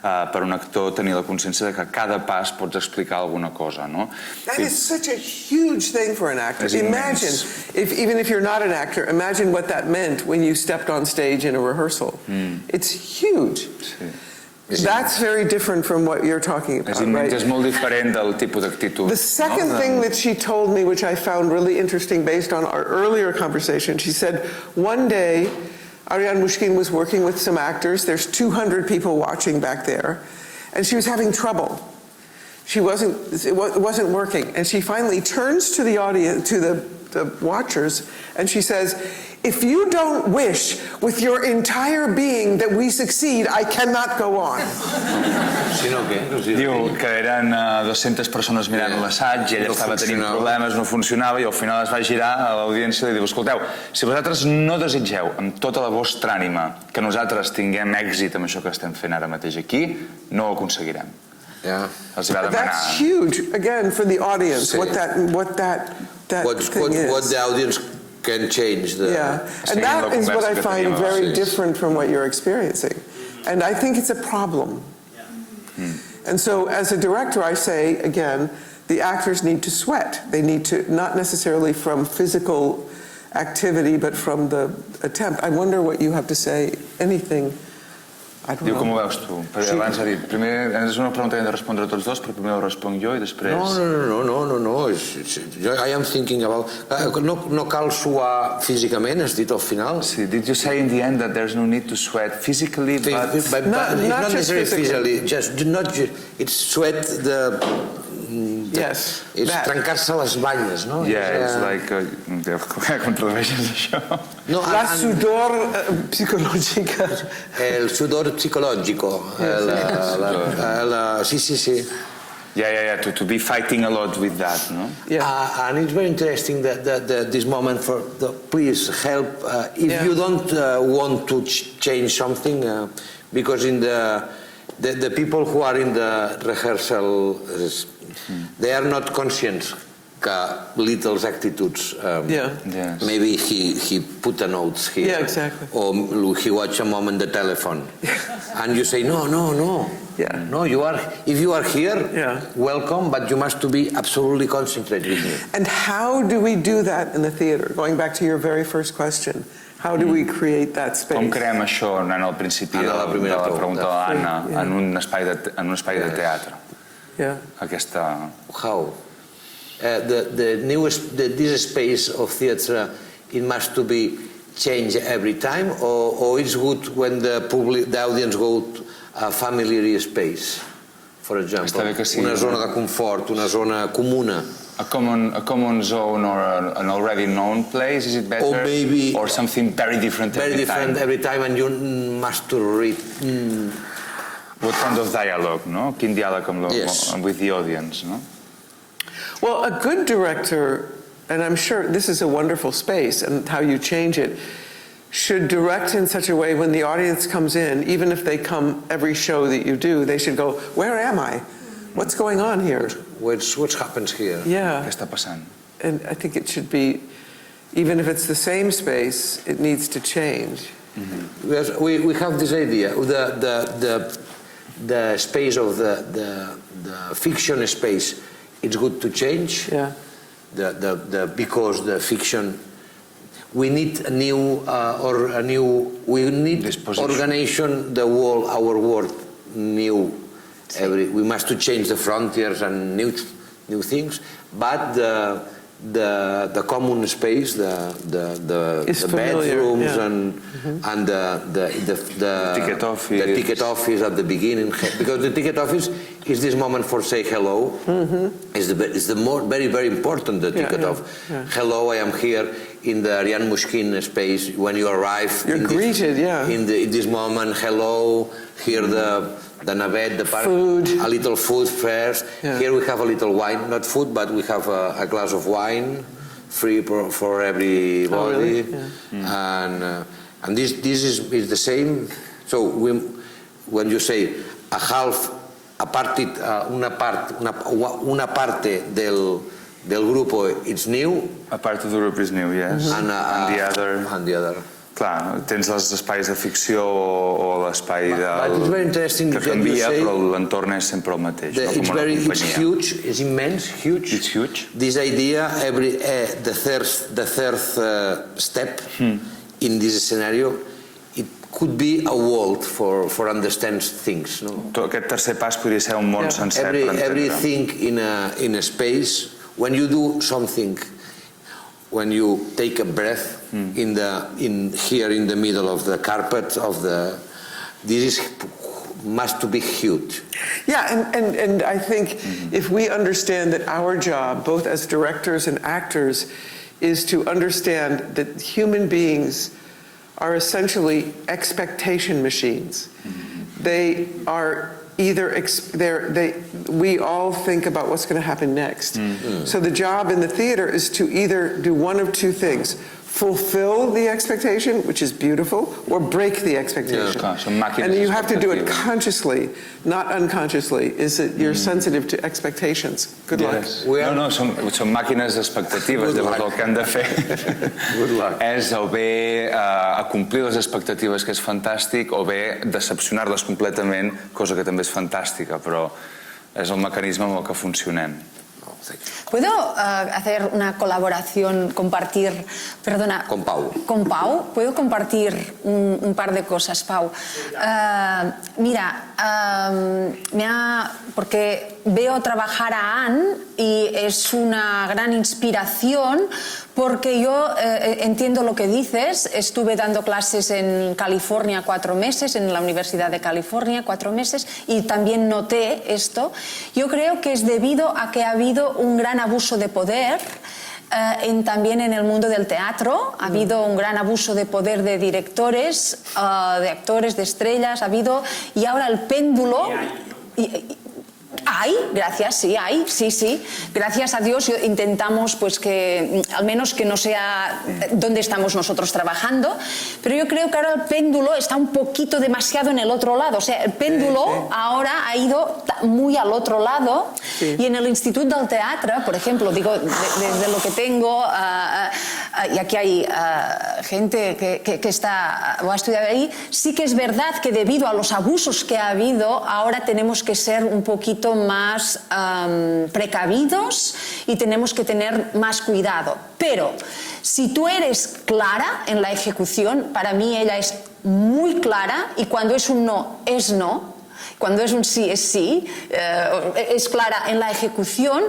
per un actor tenir la consciència de que cada pas pots explicar alguna cosa, no? That is such a huge thing for an actor. Imagine, even if you're not an actor, imagine what that meant when you stepped on stage in a rehearsal. It's huge. That's very different from what you're talking about, right? És molt diferent del tipus d'actitud. The second thing that she told me, which I found really interesting based on our earlier conversation, she said, one day, Ariane Mouchkine was working with some actors. There's 200 people watching back there. And she was having trouble. It wasn't working. And she finally turns to the audience, to the watchers, and she says, if you don't wish with your entire being that we succeed, I cannot go on. Diu que eren 200 persones mirant l'assaig i ella estava tenint problemes, no funcionava, i al final es va girar a l'audiència i diu, escolteu, si vosaltres no desitgeu amb tota la vostra ànima que nosaltres tinguem èxit amb això que estem fent ara mateix aquí, no ho aconseguirem. Els hi va demanar. That's huge, again, for the audience, what that thing is. What the audience can change. And that is what I find very different from what you're experiencing. And I think it's a problem. And so as a director, I say, again, the actors need to sweat. They need to, not necessarily from physical activity, but from the attempt. I wonder what you have to say. Anything? I don't Diu, know. com ho veus tu? Perquè abans ha dit, primer, és una pregunta que hem de respondre tots dos, però primer ho responc jo i després... No. I am thinking about... No cal suar físicament, has dit al final? Sí, did you say in the end that there's no need to sweat physically, but... But Not not just necessarily physically. it's sweat Yes, it's that. trencar-se les banyes, no? Yeah, it's like... Com tradueixes això? No, La sudor psicològica. el sudor psicológico. Sí. Yeah, to be fighting a lot with that, no? Yeah. And it's very interesting that this moment for please help if you don't want to change something because in the people who are in the rehearsal they are not conscious que Little's attitudes Yes. maybe he put a notes here Yeah, exactly. or he watched a moment the telephone and you say no Yeah. no, you are. If you are here, Yeah. welcome, but you must to be absolutely concentrated with me. And how do we do that in the theater? Going back to your very first question, how do we create that space? Com creem això, anant al principi de la pregunta de l'Anna, Yeah. en un espai de teatre? Yeah. How? This space of theatre, it must to be changed every time, or it's good when the audience go to a familiar space, for example, Està bé que sí. una zona de confort, una zona comuna. A common zone or an already known place, is it better? Or maybe- Or something very different Very every different time? every time, and you must to read. What kind of dialogue, no? Quin diàleg Yes. with the audience, no? Well, a good director, and I'm sure this is a wonderful space and how you change it, should direct in such a way when the audience comes in, even if they come every show that you do, they should go, where am I? What's going on here? What happens here? Yeah. Què està passant? And I think it should be, even if it's the same space, it needs to change. Yes, we have this idea. The space of the fiction space, it's good to change. Yeah. Because the fiction, we need a new we need Disposition. organization our world new. We must to change the frontiers and new things, but the common space, the familiar, bedrooms yeah. and the ticket office. the ticket office at the beginning, because the ticket office is this moment for say hello. Is the more very important the ticket office. Hello, I am here in the Ariane Mushkin space. When you arrive, You're greeted, in this moment. Hello, here the navette, the park, Food. a little food first. Yeah. Here we have a little wine, not food, but we have a glass of wine, free for everybody. Oh, really? And this is the same. So when you say una parte del grupo, it's new, A part of the group is new, yes. and the other... the other. Clar, tens els espais de ficció o l'espai But it's very interesting que that you canvia, say però l'entorn és sempre el mateix, no? It's Com una it's companyia. huge, it's immense, huge. It's huge. This idea, the third step in this scenario, it could be a world for understand things. No? Aquest tercer pas podria ser un món sencer per entendre. Everything in a space. When you do something, when you take a breath here in the middle of the carpet must to be huge. Yeah, and I think if we understand that our job, both as directors and actors, is to understand that human beings are essentially expectation machines. They are we all think about what's going to happen next. So the job in the theater is to either do one of two things: fulfill the expectation, which is beautiful, or break the expectation. Claro, son máquinas And you have to do it expectativas. consciously, not unconsciously. Is that you're sensitive to expectations. Good luck. Yes. No, són màquines d'expectatives. Llavors el que han de fer és o bé acomplir les expectatives, que és fantàstic, o bé decepcionar-les completament, cosa que també és fantàstica, però és el mecanisme amb el que funcionem. ¿Puedo hacer una colaboración, compartir, perdona? Con Pau. Con Pau. ¿Puedo compartir un par de cosas, Pau? Mira, porque veo trabajar a Anne y es una gran inspiración porque yo entiendo lo que dices. Estuve dando clases en California 4 meses, en la Universidad de California 4 meses, y también noté esto. Yo creo que es debido a que ha habido un gran abuso de poder también en el mundo del teatro. Ha habido un gran abuso de poder de directores, de actores, de estrellas, y ahora el péndulo... Hay, gracias, sí, hay, sí. Gracias a Dios intentamos pues que, al menos que no sea donde estamos nosotros trabajando, pero yo creo que ahora el péndulo está un poquito demasiado en el otro lado. O sea, el péndulo ahora ha ido muy al otro lado, y en el Instituto del Teatro, por ejemplo, digo, desde lo que tengo, y aquí hay gente que está o ha estudiado ahí, sí que es verdad que debido a los abusos que ha habido, ahora tenemos que ser un poquito más precavidos y tenemos que tener más cuidado. Pero si tú eres clara en la ejecución, para mí ella es muy clara, y cuando es un no, es no. Cuando es un sí, es sí. Es clara en la ejecución,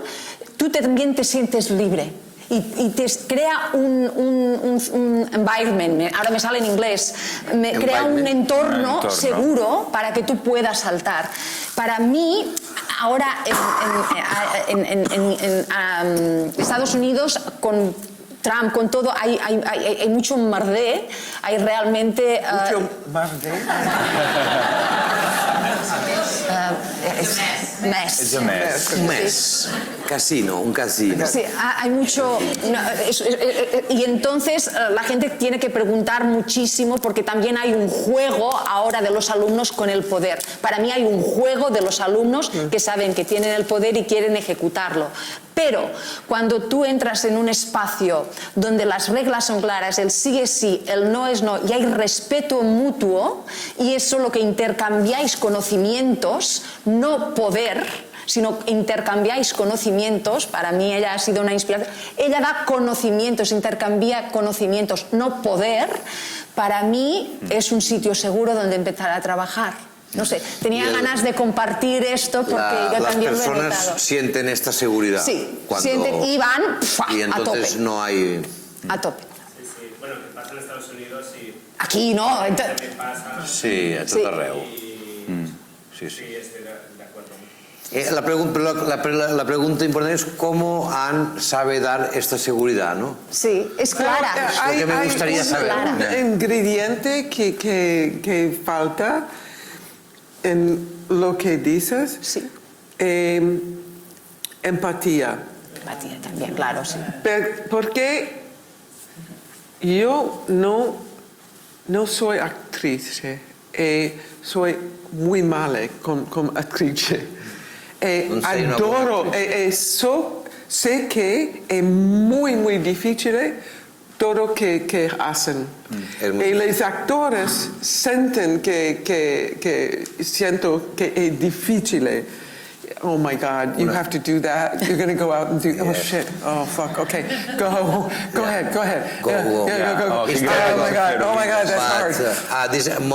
tú también te sientes libre. Y te crea un environment, ahora me sale en inglés, crea un entorno seguro para que tú puedas saltar. Para mí, ahora en Estados Unidos, con Trump, con todo, hay mucho mardé, hay realmente... Mucho mardé. Mess. Un mes. Casino, un casino. Sí, hay mucho... y entonces la gente tiene que preguntar muchísimo, porque también hay un juego ahora de los alumnos con el poder. Para mí hay un juego de los alumnos que saben que tienen el poder y quieren ejecutarlo. Pero cuando tú entras en un espacio donde las reglas son claras, el sí es sí, el no es no, y hay respeto mutuo, y eso lo que intercambiáis conocimientos, no poder, sino intercambiáis conocimientos. Para mí ella ha sido una inspiración. Ella da conocimientos, intercambia conocimientos, no poder. Para mí es un sitio seguro donde empezar a trabajar. No sé, tenía ganas de compartir esto porque yo también lo he notado. Las personas sienten esta seguridad. Sí, sienten y van y entonces a tope. No hay... A tope. Sí. Bueno, que pasa en Estados Unidos y... Aquí no. También pasa... Sí, a tot arreu. Sí. estoy de acuerdo. La pregunta importante es cómo Anne sabe dar esta seguridad, ¿no? Sí, es clara. Es lo que me gustaría saber. Hay un ingrediente que falta en lo que dices. Sí. Empatía. Empatía también, claro, sí. Porque yo no soy actriz, soy muy mala como actriz. Adoro, sé que es muy difícil todo lo que hacen. Y los actores sienten que es difícil. Oh my God, you have to do that. You're going to go out and do. Oh shit. Oh fuck. Okay, go ahead. Go. Oh my God, that's hard.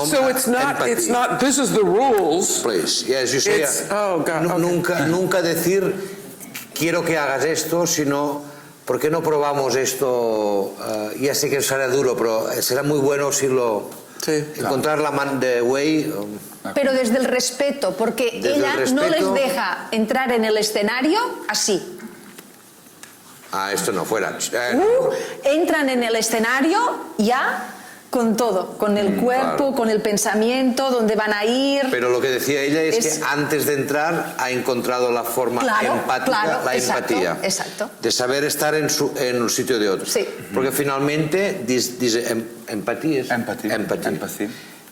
So it's not. This is the rules. Please, yes, you say. Oh God. Okay. Nunca decir quiero que hagas esto, sino ¿por qué no probamos esto? Ya sé que será duro, pero será muy bueno si lo... Sí. Encontrar la way... Pero desde el respeto, porque ella no les deja entrar en el escenario así. Esto no, fuera. Entran en el escenario ya con todo, con el cuerpo, claro. con el pensamiento, dónde van a ir. Pero lo que decía ella es que antes de entrar ha encontrado la forma empática, la empatía. Exacto. De saber estar en el sitio de otro. Sí. Porque finalmente dice empatía.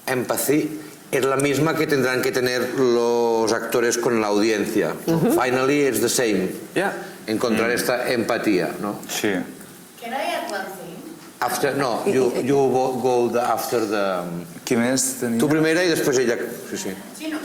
Empathy es la misma que tendrán que tener los actores con la audiencia. Finally it's the same. Yeah. Encontrar esta empatía, ¿no? Sí. Can I add one thing? After, no, you go after the... Qui més tenia? Tu primera i després ella. Sí, sí. Sí, no.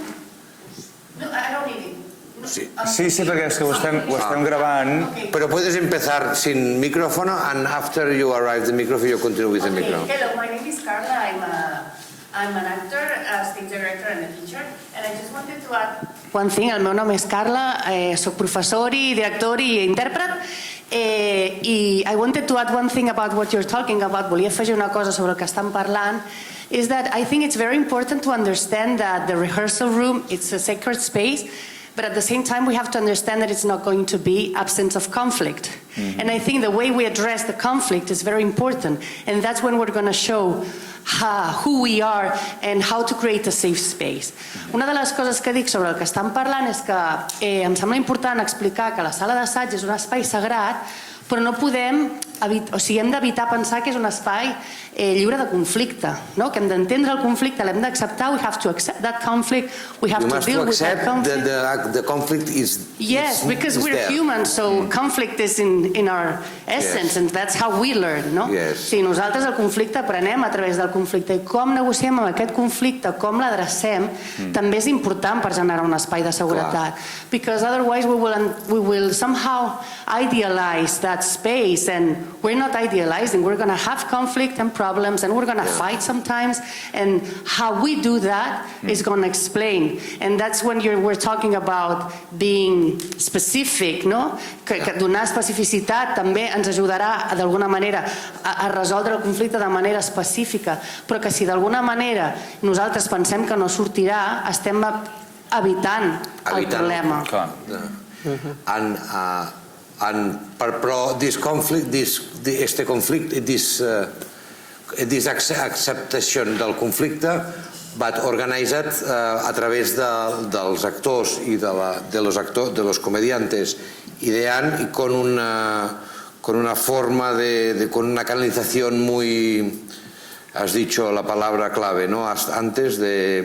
No, I don't need it. No, Sí. Sí, perquè és que ho estem gravant. Okay. Pero puedes empezar sin micrófono and after you arrive the microphone you continue with the Okay, microphone. hello, my name is Carla. I'm an actor, a stage director and a teacher, and I just wanted to add one thing. El meu nom és Carla, soc professor i director i intèrpret, i I wanted to add one thing about what you're talking about. Volia afegir una cosa sobre el que estan parlant, is that I think it's very important to understand that the rehearsal room, it's a sacred space, but at the same time we have to understand that it's not going to be absence of conflict. And I think the way we address the conflict is very important, and that's when we're going to show who we are and how to create a safe space. Una de les coses que dic sobre el que estan parlant és que em sembla important explicar que la sala d'assaig és un espai sagrat, però no podem, hem d'evitar pensar que és un espai lliure de conflicte, no? Que hem d'entendre el conflicte, l'hem d'acceptar, we have to accept that conflict, we have to deal with that conflict. The conflict is Yes, because we're humans, so conflict is in our essence, and that's how we learn, no? Si nosaltres el conflicte aprenem a través del conflicte, i com negociem amb aquest conflicte, com l'adrecem, també és important per generar un espai de seguretat. Because otherwise we will somehow idealize that space, and we're not idealizing, we're going to have conflict and problems, and we're going to fight sometimes, and how we do that is going to explain. And that's when we're talking about being specific, no? Que donar especificitat també ens ajudarà d'alguna manera a resoldre el conflicte de manera específica, però que si d'alguna manera nosaltres pensem que no sortirà, estem evitant el problema. Però este conflicte, this acceptació del conflicte va organitzat a través dels actors i de los comediantes ideant y con una forma con una canalización muy, has dicho la palabra clave, ¿no? Antes de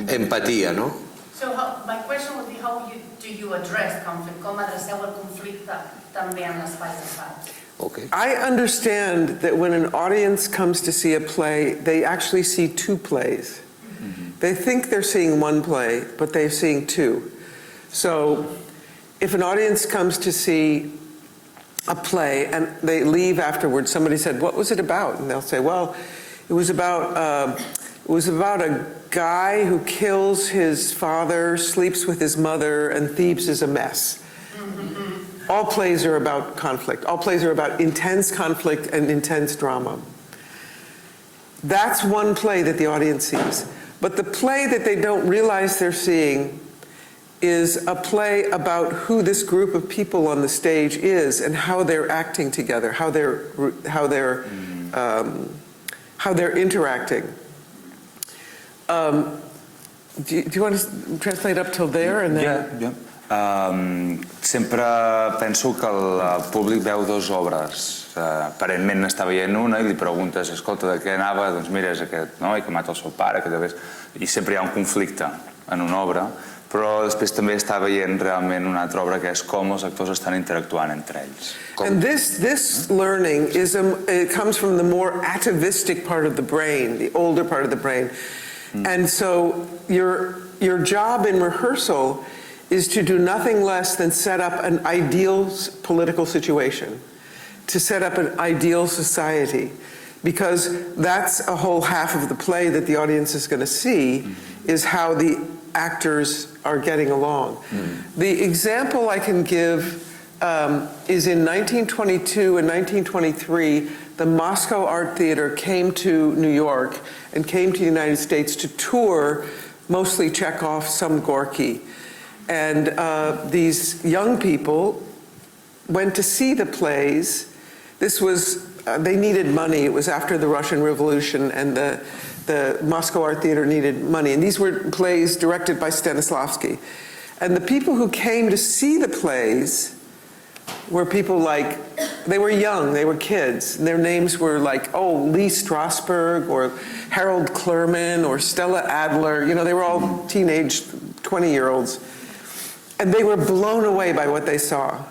empatía, ¿no? So my question would be, how do you address conflict? Com adreceu el conflicte també en l'espai d'assaig? Okay. I understand that when an audience comes to see a play, they actually see two plays. They think they're seeing one play, but they're seeing two. So if an audience comes to see a play and they leave afterwards, somebody said, "What was it about?" And they'll say, "Well, it was about a guy who kills his father, sleeps with his mother, and Thebes is a mess." All plays are about conflict. All plays are about intense conflict and intense drama. That's one play that the audience sees. But the play that they don't realize they're seeing is a play about who this group of people on the stage is and how they're acting together, how they're interacting. Do you want to translate up till there and then? Yeah. Sempre penso que el públic veu dues obres. Aparentment n'està veient una i li preguntes, escolta, de què anava? Doncs mira, és aquest noi que mata el seu pare, i sempre hi ha un conflicte en una obra, però després també està veient realment una altra obra que és com els actors estan interactuant entre ells. And this learning it comes from the more atavistic part of the brain, the older part of the brain. And so your job in rehearsal is to do nothing less than set up an ideal political situation, to set up an ideal society, because that's a whole half of the play that the audience is going to see, is how the actors are getting along. The example I can give is in 1922 and 1923, the Moscow Art Theater came to New York and came to the United States to tour mostly Chekhov, some Gorky. And these young people went to see the plays they needed money. It was after the Russian Revolution, and the Moscow Art Theater needed money. And these were plays directed by Stanislavski. And the people who came to see the plays were people like, they were young, they were kids. And their names were like, Lee Strasberg, or Harold Clurman, or Stella Adler. You know, they were all teenage 20-year-olds. And they were blown away by what they saw.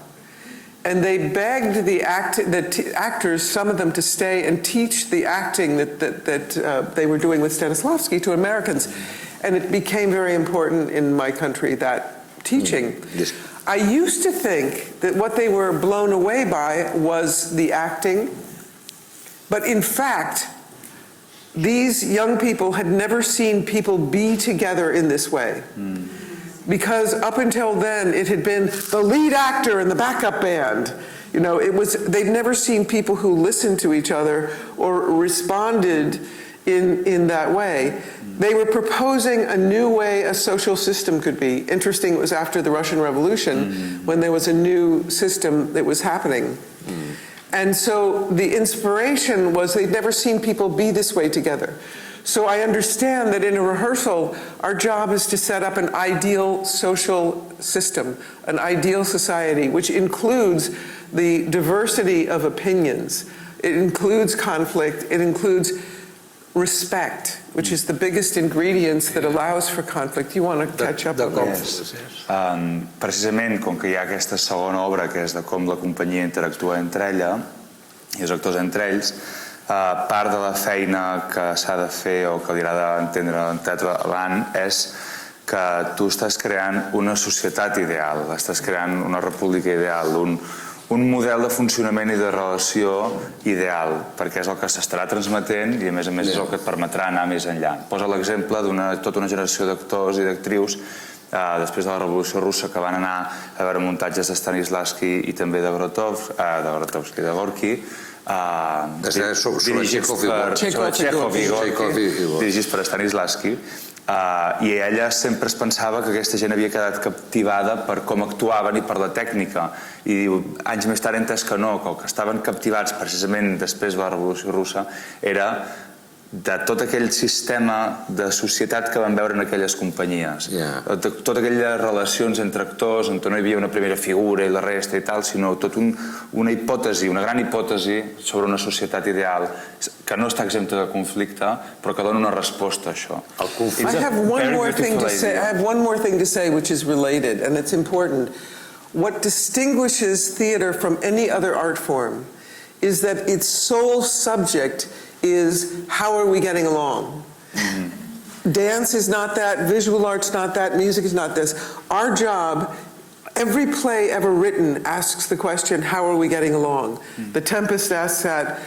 And they begged the actors, some of them, to stay and teach the acting that they were doing with Stanislavski to Americans. And it became very important in my country, that teaching. Yes. I used to think that what they were blown away by was the acting. But in fact, these young people had never seen people be together in this way. Because up until then, it had been the lead actor and the backup band. You know, they'd never seen people who listened to each other or responded in that way. They were proposing a new way a social system could be. Interesting, it was after the Russian Revolution when there was a new system that was happening. And so the inspiration was they'd never seen people be this way together. So I understand that in a rehearsal, our job is to set up an ideal social system, an ideal society, which includes the diversity of opinions. It includes conflict. It includes respect, which is the biggest ingredients that allows for conflict. You want to catch up on this? Precisament, com que hi ha aquesta segona obra, que és de com la companyia interactua entre ella i els actors entre ells, part de la feina que s'ha de fer o que li agrada entendre en teatre l'Anne és que tu estàs creant una societat ideal, estàs creant una república ideal, un model de funcionament i de relació ideal, perquè és el que s'estarà transmetent i a més és el que et permetrà anar més enllà. Posa l'exemple d'una tota una generació d'actors i d'actrius després de la Revolució Russa que van anar a veure muntatges de Stanislavski i també de Gorky, dirigits per Stanislavski, i ella sempre es pensava que aquesta gent havia quedat captivada per com actuaven i per la tècnica, i diu, anys més tard he entès que no, que el que estaven captivats precisament després de la Revolució Russa era de tot aquell sistema de societat que van veure en aquelles companyies. Totes aquelles relacions entre actors on no hi havia una primera figura i la resta i tal, sinó tot una hipòtesi, una gran hipòtesi sobre una societat ideal que no està exempta de conflicte, però que dona una resposta a això. I have one more thing to say which is related, and it's important. What distinguishes theater from any other art form is that its sole subject is how are we getting along? Dance is not that, visual art's not that, music is not this. Our job, every play ever written asks the question, how are we getting along? The Tempest asks that,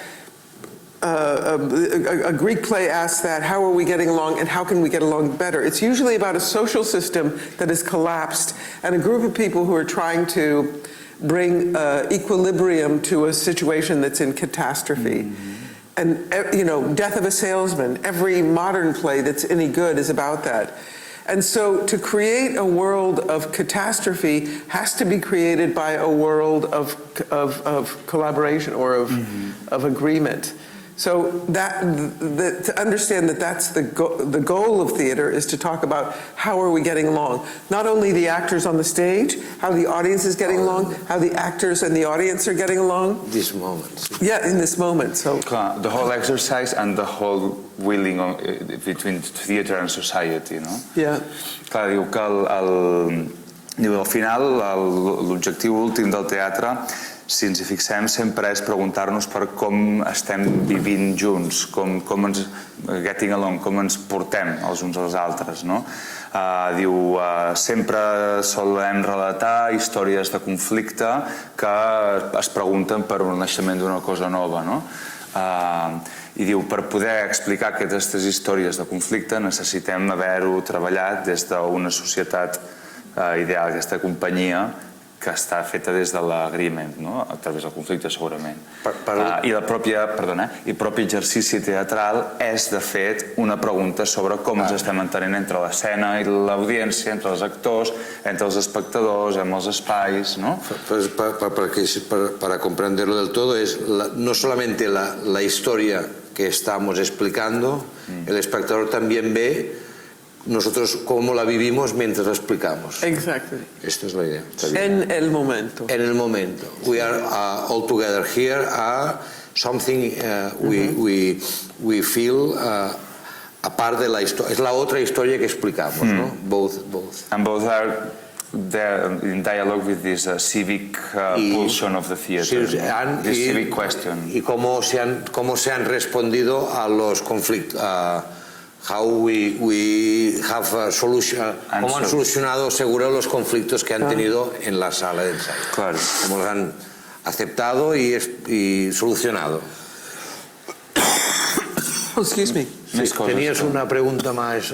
a Greek play asks that, how are we getting along and how can we get along better? It's usually about a social system that has collapsed and a group of people who are trying to bring equilibrium to a situation that's in catastrophe. And, you know, Death of a Salesman, every modern play that's any good is about that. And so to create a world of catastrophe has to be created by a world of collaboration or of agreement. So to understand that that's the goal of theater is to talk about how are we getting along. Not only the actors on the stage, how the audience is getting along, how the actors and the audience are getting along. These moments. Yeah, in this moment. So the whole exercise and the whole wheeling between theater and society, no? Yeah. Clar, diu que al final l'objectiu últim del teatre, si ens hi fixem, sempre és preguntar-nos per com estem vivint junts, com ens getting along, com ens portem els uns als altres, no? Diu, sempre solem relatar històries de conflicte que es pregunten per un naixement d'una cosa nova, no? I diu, per poder explicar aquestes històries de conflicte necessitem haver-ho treballat des d'una societat ideal, aquesta companyia, que està feta des de l'agreement, no? A través del conflicte, segurament. I el propi exercici teatral és, de fet, una pregunta sobre com ens estem entenent entre l'escena i l'audiència, entre els actors, entre els espectadors, amb els espais, ¿no? Para comprenderlo del todo, es no solamente la historia que estamos explicando, el espectador también ve nosotros cómo la vivimos mientras la explicamos. Exactly. Esta es la idea. En el momento. En el momento. We are all together here. Something we feel a part de la historia. Es la otra historia que explicamos, ¿no? Both. And both are there in dialogue with this civic pulsion of the theater, this civic question. Y cómo se han respondido a los conflictos. How we have cómo han solucionado seguro los conflictos que han tenido en la sala de ensayo. Claro. Cómo los han aceptado y solucionado. Excuse me. Tenías una pregunta más.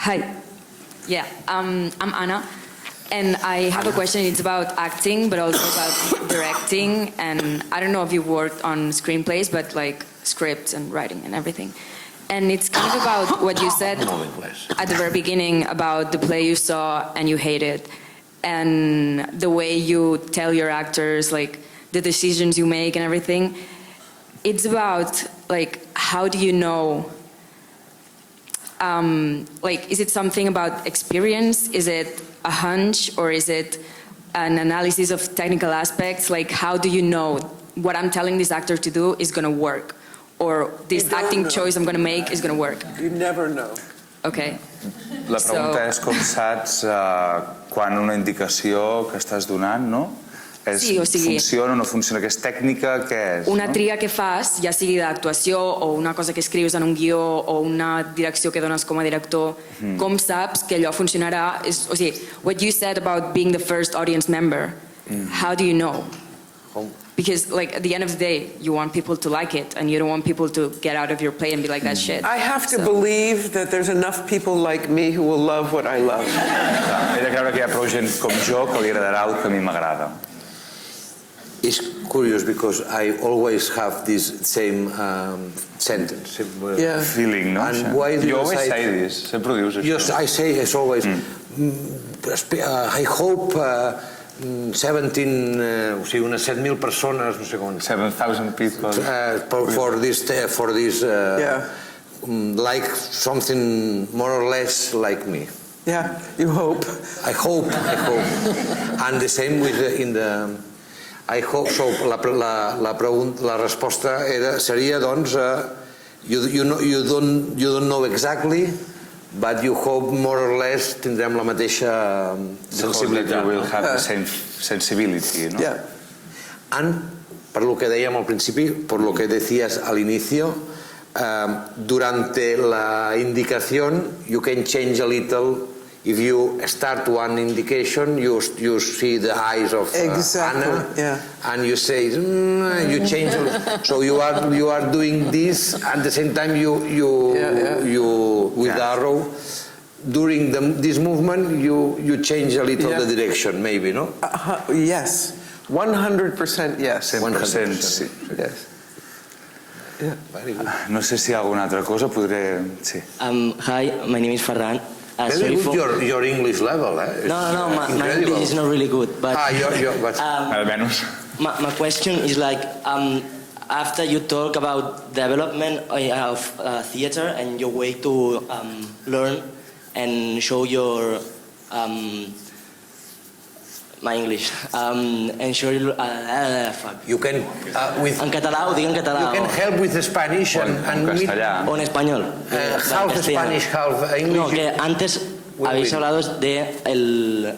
Hi. Yeah, I'm Anna, and I have a question. It's about acting, but also about directing. And I don't know if you worked on screenplays, but like scripts and writing and everything. And it's kind of about what you said at the very beginning about the play you saw and you hated, and the way you tell your actors, like the decisions you make and everything. It's about like, how do you know? Like, is it something about experience? Is it a hunch, or is it an analysis of technical aspects? Like, how do you know what I'm telling this actor to do is going to work? Or this acting choice I'm going to make is going to work? You never know. Okay. La pregunta és com saps quan una indicació que estàs donant, no? Sí, o sigui, funciona o no funciona, que és tècnica, què és? Una tria que fas, ja sigui d'actuació o una cosa que escrius en un guió o una direcció que dones com a director, com saps que allò funcionarà? O sigui, what you said about being the first audience member, how do you know? Because like at the end of the day, you want people to like it, and you don't want people to get out of your play and be like, that shit. I have to believe that there's enough people like me who will love what I love. He de creure que hi ha prou gent com jo que li agradarà el que a mi m'agrada. It's curious because I always have this same sentence. Feeling, no? And why do you you always say say this. Sempre ho dius, això. Yes, I say as always. I hope 17, o sigui, unes 7.000 persones, no sé com. 7,000 people. For this like something more or less like me. Yeah, you hope. I hope. And the same with I hope. So la resposta seria, doncs, you don't know exactly, but you hope more or less tindrem la mateixa sensibilitat. You will have the same sensibility, ¿no? Yeah. And, per lo que dèiem al principi, por lo que decías al inicio, durante la indicación, you can change a little. If you start one indication, you see the eyes of Anna, and you say, you change. So you are doing this at the same time. You with Arrow, during this movement, you change a little the direction, maybe, no? Yes, 100% yes. 100% sí. Yes. Yeah. No sé si hi ha alguna altra cosa, podré... Sí. Hi, my name is Ferran. Very good your English level. No, my English is not really good. But, Almenys. My question is like, after you talk about development of theater and your way to learn and show your my English and show you fuck. You can en català, ho dic en català. You can help with the Spanish and castellà. O en español. Half Spanish, half English. No, que antes habéis hablado de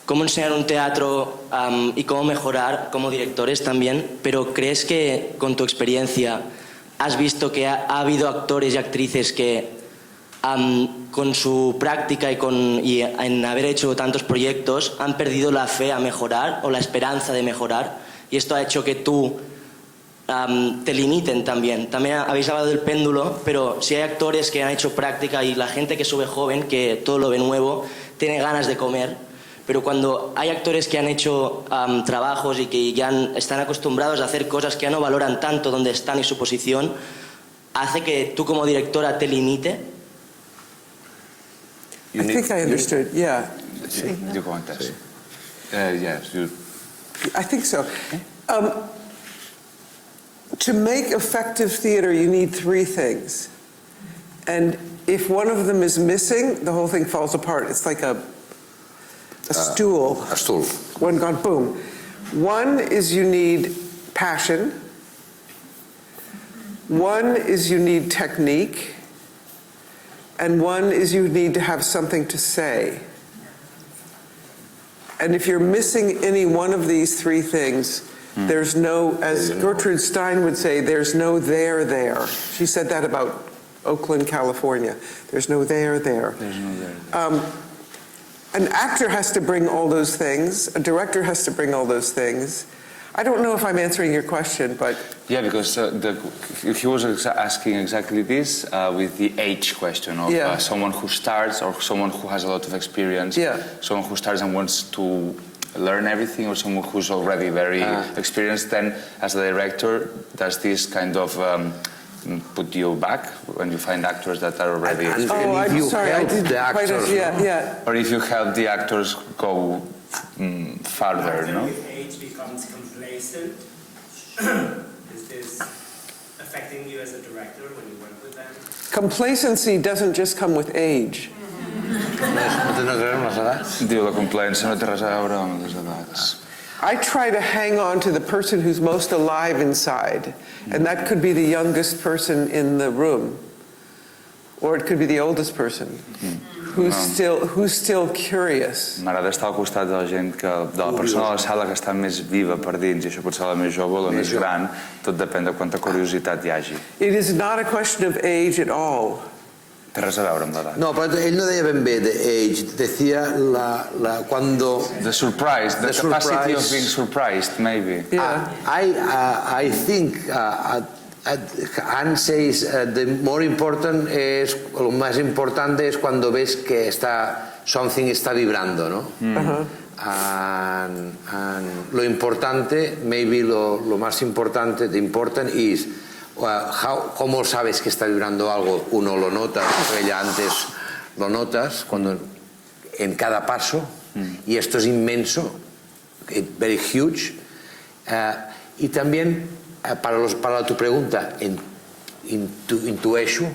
cómo enseñar un teatro y cómo mejorar como directores también, pero ¿crees que con tu experiencia has visto que ha habido actores y actrices que con su práctica y en haber hecho tantos proyectos han perdido la fe a mejorar o la esperanza de mejorar, y esto ha hecho que tú te limiten también? También habéis hablado del péndulo, pero si hay actores que han hecho práctica y la gente que sube joven, que todo lo ve nuevo, tiene ganas de comer, pero cuando hay actores que han hecho trabajos y que ya están acostumbrados a hacer cosas que ya no valoran tanto donde están y su posición, ¿hace que tú como directora te limite? I think I understood, yeah. You go on, Tess. Yes, you... I think so. To make effective theater, you need three things. And if one of them is missing, the whole thing falls apart. It's like a stool. A stool. One gone, boom. One is you need passion. One is you need technique. And one is you need to have something to say. And if you're missing any one of these three things, there's no, as Gertrude Stein would say, there's no there. She said that about Oakland, California. There's no there. There's no there. An actor has to bring all those things. A director has to bring all those things. I don't know if I'm answering your question, but... Yeah, because he was asking exactly this with the age question of someone who starts or someone who has a lot of experience, someone who starts and wants to learn everything, or someone who's already very experienced. Then, as a director, does this kind of put you back when you find actors that are already experienced? I'm sorry, I didn't quite... Or if you help the actors go farther, no? With age becomes complacent. Is this affecting you as a director when you work with them? Complacency doesn't just come with age. Diu, la complaença no té res a veure amb les edats. I try to hang on to the person who's most alive inside, and that could be the youngest person in the room, or it could be the oldest person. Who's still curious. M'agrada estar al costat de la gent de la persona de la sala que està més viva per dins, i això pot ser la més jove o la més gran, tot depèn de quanta curiositat hi hagi. It is not a question of age at all. Té res a veure amb l'edat. No, però ell no deia ben bé de age, decía cuando... The surprise, the capacity of being surprised, maybe. Yeah. I think Anne says the more important es, lo más importante es cuando ves que something está vibrando, ¿no? And lo importante, maybe lo más importante, the important is cómo sabes que está vibrando algo. Uno lo nota, ya antes lo notas cuando en cada paso, y esto es inmenso, very huge, y también para tu pregunta, en tu issue,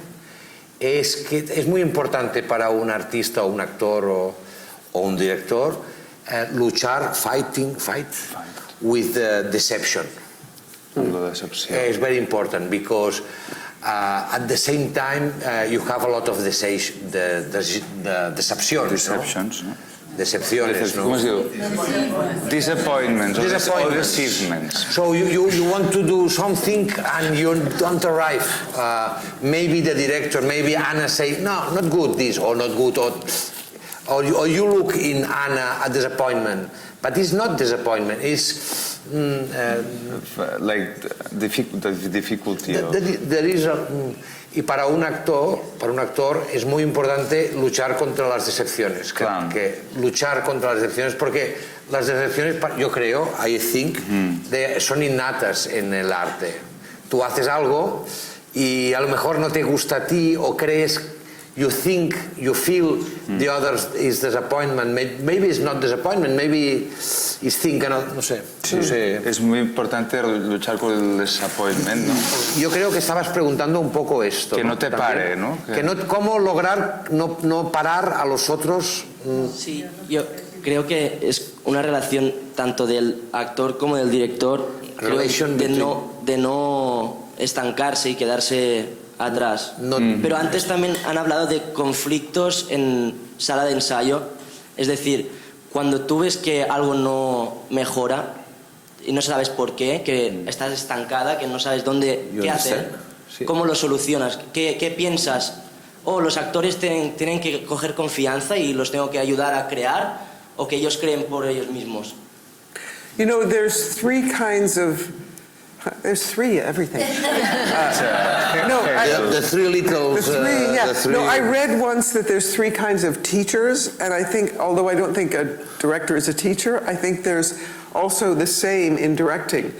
es que es muy importante para un artista o un actor o un director luchar, fight with deception. It's very important because at the same time you have a lot of deceptions, ¿no? Decepciones, ¿no? ¿Cómo se dice? Disappointments or deceivements. So you want to do something and you don't arrive. Maybe the director, maybe Anna say, no, not good this, or not good, or you look in Anna a disappointment. But it's not disappointment, it's... like the difficulty of... There is y para un actor es muy importante luchar contra las decepciones. Claro. Que luchar contra las decepciones, porque las decepciones, yo creo, I think, son innatas en el arte. Tú haces algo y a lo mejor no te gusta a ti, o crees, you feel the others is disappointment. Maybe it's not disappointment, maybe it's thinking, no sé. Es muy importante luchar con el disappointment, ¿no? Yo creo que estabas preguntando un poco esto. Que no te pare, ¿no? ¿Cómo lograr no parar a los otros? Sí, yo creo que es una relación tanto del actor como del director, de no estancarse y quedarse atrás. Pero antes también han hablado de conflictos en sala de ensayo, es decir, cuando tú ves que algo no mejora y no sabes por qué, que estás estancada, que no sabes qué hacer, ¿cómo lo solucionas? ¿Qué piensas? Los actores tienen que coger confianza y los tengo que ayudar a crear, o que ellos creen por ellos mismos. You know, there's three everything. The three littles. The three. No, I read once that there's three kinds of teachers, and I think, although I don't think a director is a teacher, I think there's also the same in directing.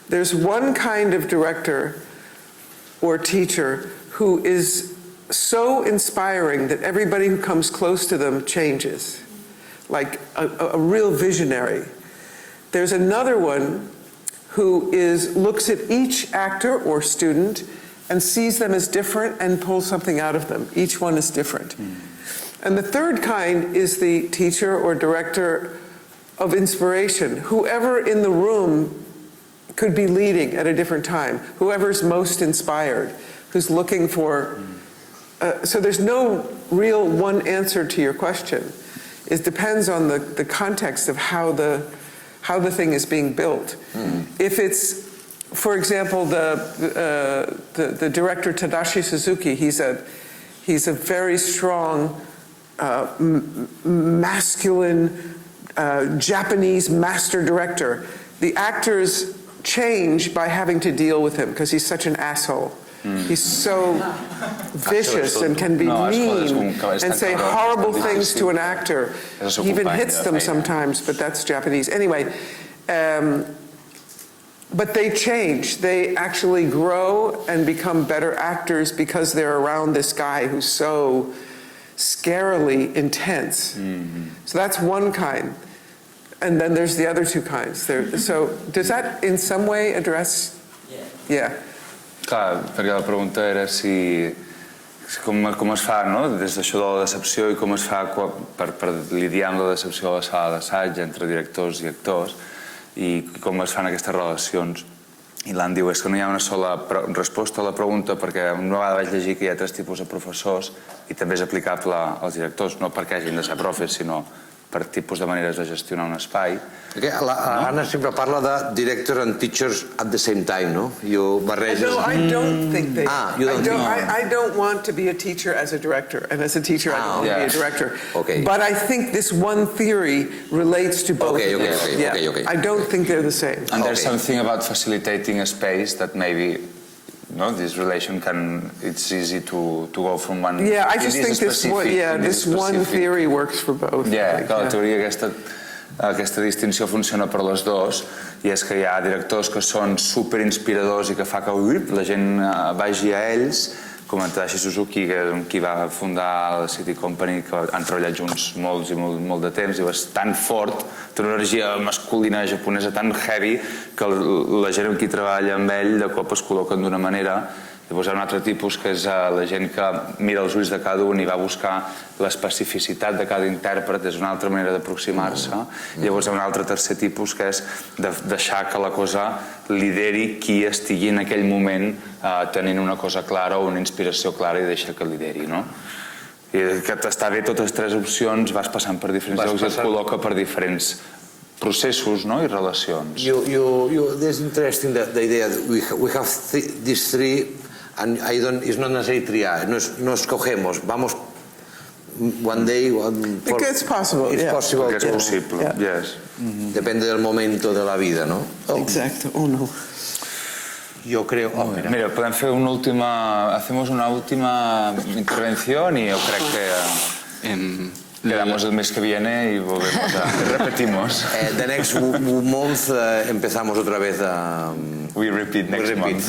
There's one kind of director or teacher who is so inspiring that everybody who comes close to them changes, like a real visionary. There's another one who looks at each actor or student and sees them as different and pulls something out of them. Each one is different. And the third kind is the teacher or director of inspiration. Whoever in the room could be leading at a different time, whoever's most inspired, who's looking for... so there's no real one answer to your question. It depends on the context of how the thing is being built. If it's, for example, the director Tadashi Suzuki, he's a very strong, masculine Japanese master director. The actors change by having to deal with him because he's such an asshole. He's so vicious and can be mean and say horrible things to an actor. He even hits them sometimes, but that's Japanese. Anyway, but they change. They actually grow and become better actors because they're around this guy who's so scarily intense. So that's one kind. And then there's the other two kinds. So does that in some way address? Yeah. Clar, perquè la pregunta era com es fa, no? Des d'això de la decepció i com es fa per lidiar amb la decepció a la sala d'assaig entre directors i actors i com es fan aquestes relacions. I l'Ann diu, és que no hi ha una sola resposta a la pregunta perquè una vegada vaig llegir que hi ha tres tipus de professors i també és aplicable als directors, no perquè hagin de ser profes, sinó per tipus de maneres de gestionar un espai. Anna sempre parla de directors and teachers at the same time, no? You barreges... No, I don't think they... you don't think... I don't want to be a teacher as a director, and as a teacher I don't want to be a director. Okay. But I think this one theory relates to both. Okay. I don't think they're the same. And there's something about facilitating a space that maybe... No, this relation it's easy to go from one... Yeah, I just think this one theory works for both. Yeah, la teoria aquesta distinció funciona per les dos i és que hi ha directors que són superinspiradors i que fa que la gent vagi a ells, com en Tadashi Suzuki, que és qui va fundar la City Company, que han treballat junts molts i molt de temps, i és tan fort, té una energia masculina japonesa tan heavy que la gent amb qui treballa amb ell de cop es col·loquen d'una manera. Llavors hi ha un altre tipus que és la gent que mira els ulls de cada un i va buscar l'especificitat de cada intèrpret, és una altra manera d'aproximar-se. Llavors hi ha un altre tercer tipus que és deixar que la cosa lideri qui estigui en aquell moment tenint una cosa clara o una inspiració clara i deixa que lideri, no? I que t'està bé totes tres opcions, vas passant per diferents llocs i et col·loca per diferents processos, no? I relacions. This is interesting, the idea that we have these three. And it's not necessarily triar, no escogemos, vamos one day... It's possible, It's possible. Porque es posible, yes. Depende del momento de la vida, ¿no? Exacto, no. Yo creo... Mira, podem fer una última... Hacemos una última intervención y yo creo que... Quedamos el mes que viene y volvemos a... Repetimos. The next month empezamos otra vez a... We repeat next month.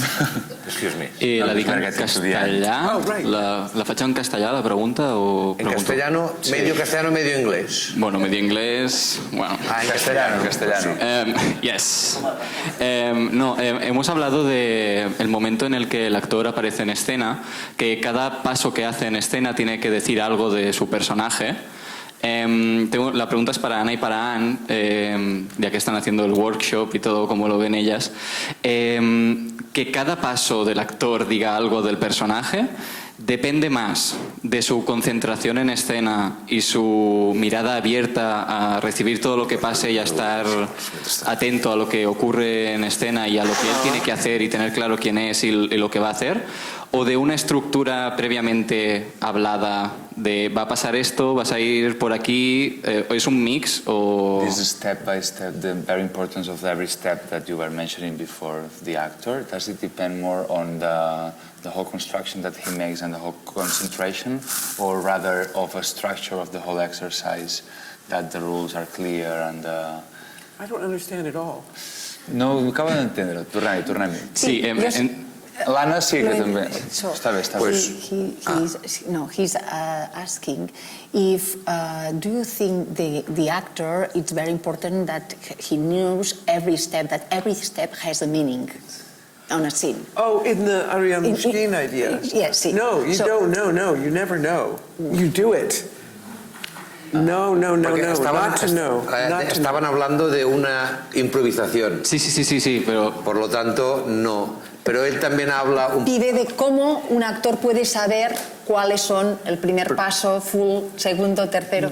Excuse me. La dic en castellà? La faig en castellà, la pregunta? En castellano, medio castellano, medio inglés. Bueno, medio inglés... Bueno. En castellano. Yes. No, hemos hablado del momento en el que el actor aparece en escena, que cada paso que hace en escena tiene que decir algo de su personaje. La pregunta es para Ana y para Ann, ya que están haciendo el workshop y todo como lo ven ellas, que cada paso del actor diga algo del personaje depende más de su concentración en escena y su mirada abierta a recibir todo lo que pase y a estar atento a lo que ocurre en escena y a lo que él tiene que hacer y tener claro quién es y lo que va a hacer, o de una estructura previamente hablada de va a pasar esto, vas a ir por aquí, es un mix o... This is step by step, the very importance of every step that you were mentioning before, the actor. Does it depend more on the whole construction that he makes and the whole concentration, or rather of a structure of the whole exercise, that the rules are clear and... I don't understand at all. No, acabo d'entendre, tornem-hi. Sí, L'Anna sí que també. So, Està bé, està bé. he's asking if do you think the actor, it's very important that he knows every step, that every step has a meaning on a scene. Oh, in the Ariane Mushkin idea? Yes. No, you don't. No, you never know. You do it. No, not to know. Estaban hablando de una improvisación. Sí, pero... Por lo tanto, no. Pero él también habla... Pide de cómo un actor puede saber cuáles son el primer paso, full, segundo, tercero.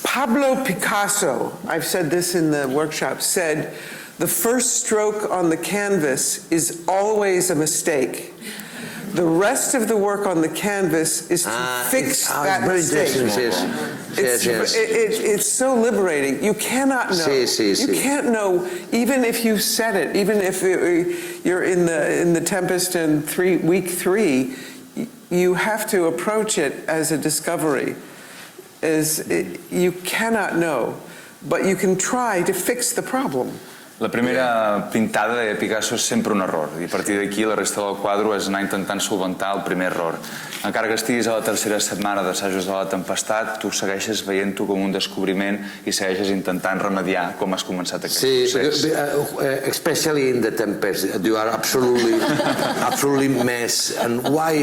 Pablo Picasso, I've said this in the workshop, said the first stroke on the canvas is always a mistake. The rest of the work on the canvas is to fix that mistake. It's so liberating. You cannot know. You can't know, even if you set it, even if you're in the Tempest in week 3, you have to approach it as a discovery. You cannot know, but you can try to fix the problem. La primera pintada de Picasso és sempre un error, i a partir d'aquí la resta del quadre és anar intentant solventar el primer error. Encara que estiguis a la tercera setmana d'assajos de la tempestat, tu segueixes veient-ho com un descobriment i segueixes intentant remediar com has començat aquest procés. Especially in the Tempest, you are absolutely mess. And why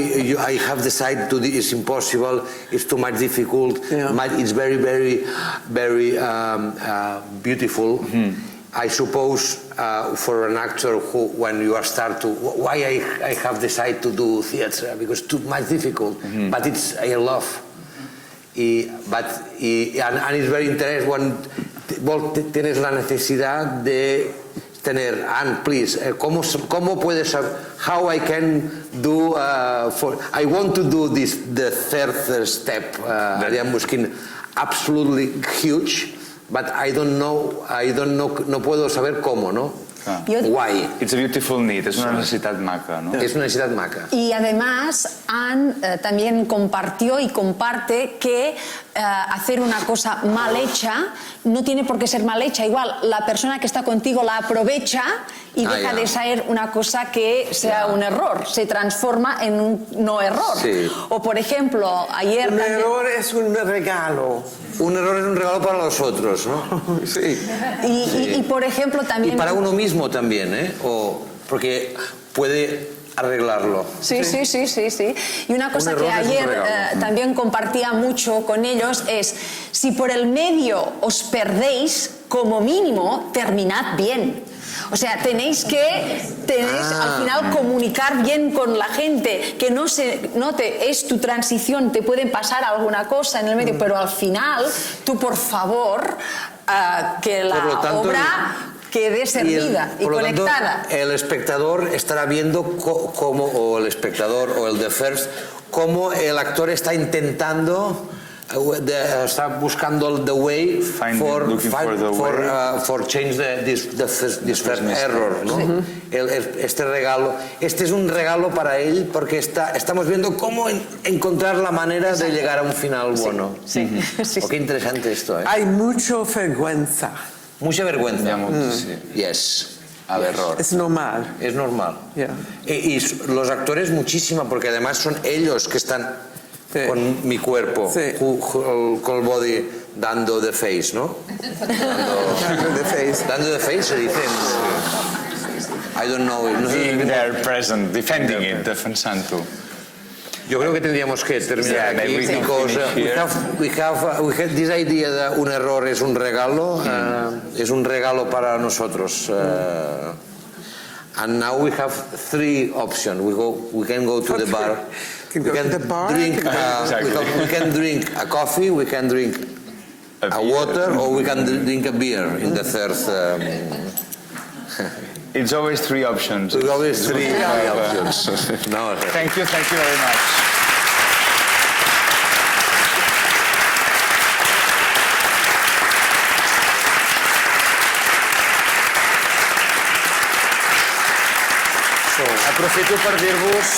I have decided to this is impossible, it's too much difficult, it's very, very, very beautiful. I suppose for an actor who, when you are start to, why I have decided to do theatre, because it's too much difficult, but it's I love. And it's very interesting when tienes la necesidad de tener, and please, ¿cómo puedes, how I can do, I want to do this, the third step, Ariane Mushkin, absolutely huge. But I don't know, no puedo saber cómo, ¿no? Why? It's a beautiful need, es una necesitat maca, ¿no? Es una necesidad maca. Y además, Anne también compartió y comparte que hacer una cosa mal hecha no tiene por qué ser mal hecha. Igual, la persona que está contigo la aprovecha y deja de ser una cosa que sea un error, se transforma en un no error. Sí. O por ejemplo, ayer... Un error es un regalo. Un error es un regalo para los otros, ¿no? Sí. Y por ejemplo también... Y para uno mismo también, ¿eh? Porque puede arreglarlo. Sí. Y una cosa que ayer también compartía mucho con ellos es, si por el medio os perdéis, como mínimo, terminad bien. O sea, tenéis al final comunicar bien con la gente, que no se note, es tu transición, te puede pasar alguna cosa en el medio, pero al final, tú por favor, que la obra quede servida y conectada. Tanto, el espectador estará viendo cómo, o el espectador o el de First, cómo el actor está intentando, está buscando the way for change this first error, ¿no? Este regalo, este es un regalo para él porque estamos viendo cómo encontrar la manera de llegar a un final bueno. Oh, qué interesante esto, ¿eh? Hay mucha vergüenza. Mucha vergüenza. Sí. Yes. Al error. Es normal. Es normal. Yeah. Y los actores muchísimo, porque además son ellos que están con mi cuerpo, con el body, dando the face, ¿no? Dando the face se dice. I don't know. Being there, present, defending it, defensando. Yo creo que tendríamos que terminar aquí, because we have this idea de un error es un regalo para nosotros. And now we have 3 options. We can go to the bar. We can drink a coffee, we can drink a water, or we can drink a beer in the third It's always three options. There's always three options. No, Thank you very much. Aprofito per dir-vos,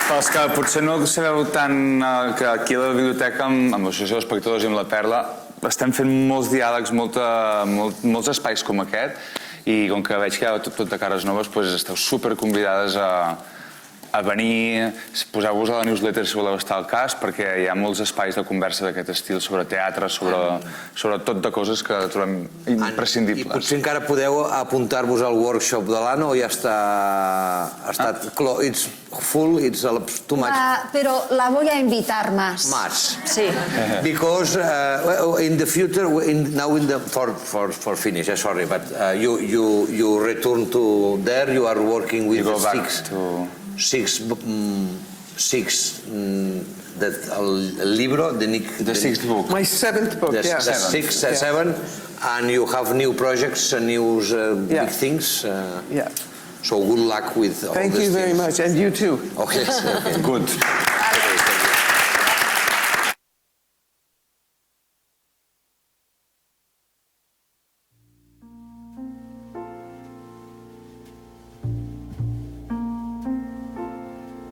pels que potser no sabeu tant, que aquí a la biblioteca, amb l'Associació d'Espectadors i amb la Perla, estem fent molts diàlegs, molts espais com aquest, i com que veig que hi ha tot de cares noves, doncs esteu superconvidades a venir, poseu-vos a la newsletter si voleu estar al cas, perquè hi ha molts espais de conversa d'aquest estil sobre teatre, sobre tot de coses que trobem imprescindibles. I potser encara podeu apuntar-vos al workshop de l'Anna o ja està it's full, it's too much? Pero la voy a invitar más. Sí. Because in the future, for finish, sorry, but you return to there, you are working with six libro, the sixth book. My 7th book, yeah. Seven, and you have new projects, new big things. Yeah. So good luck with all these things. Thank you very much, and you too. Okay. Good.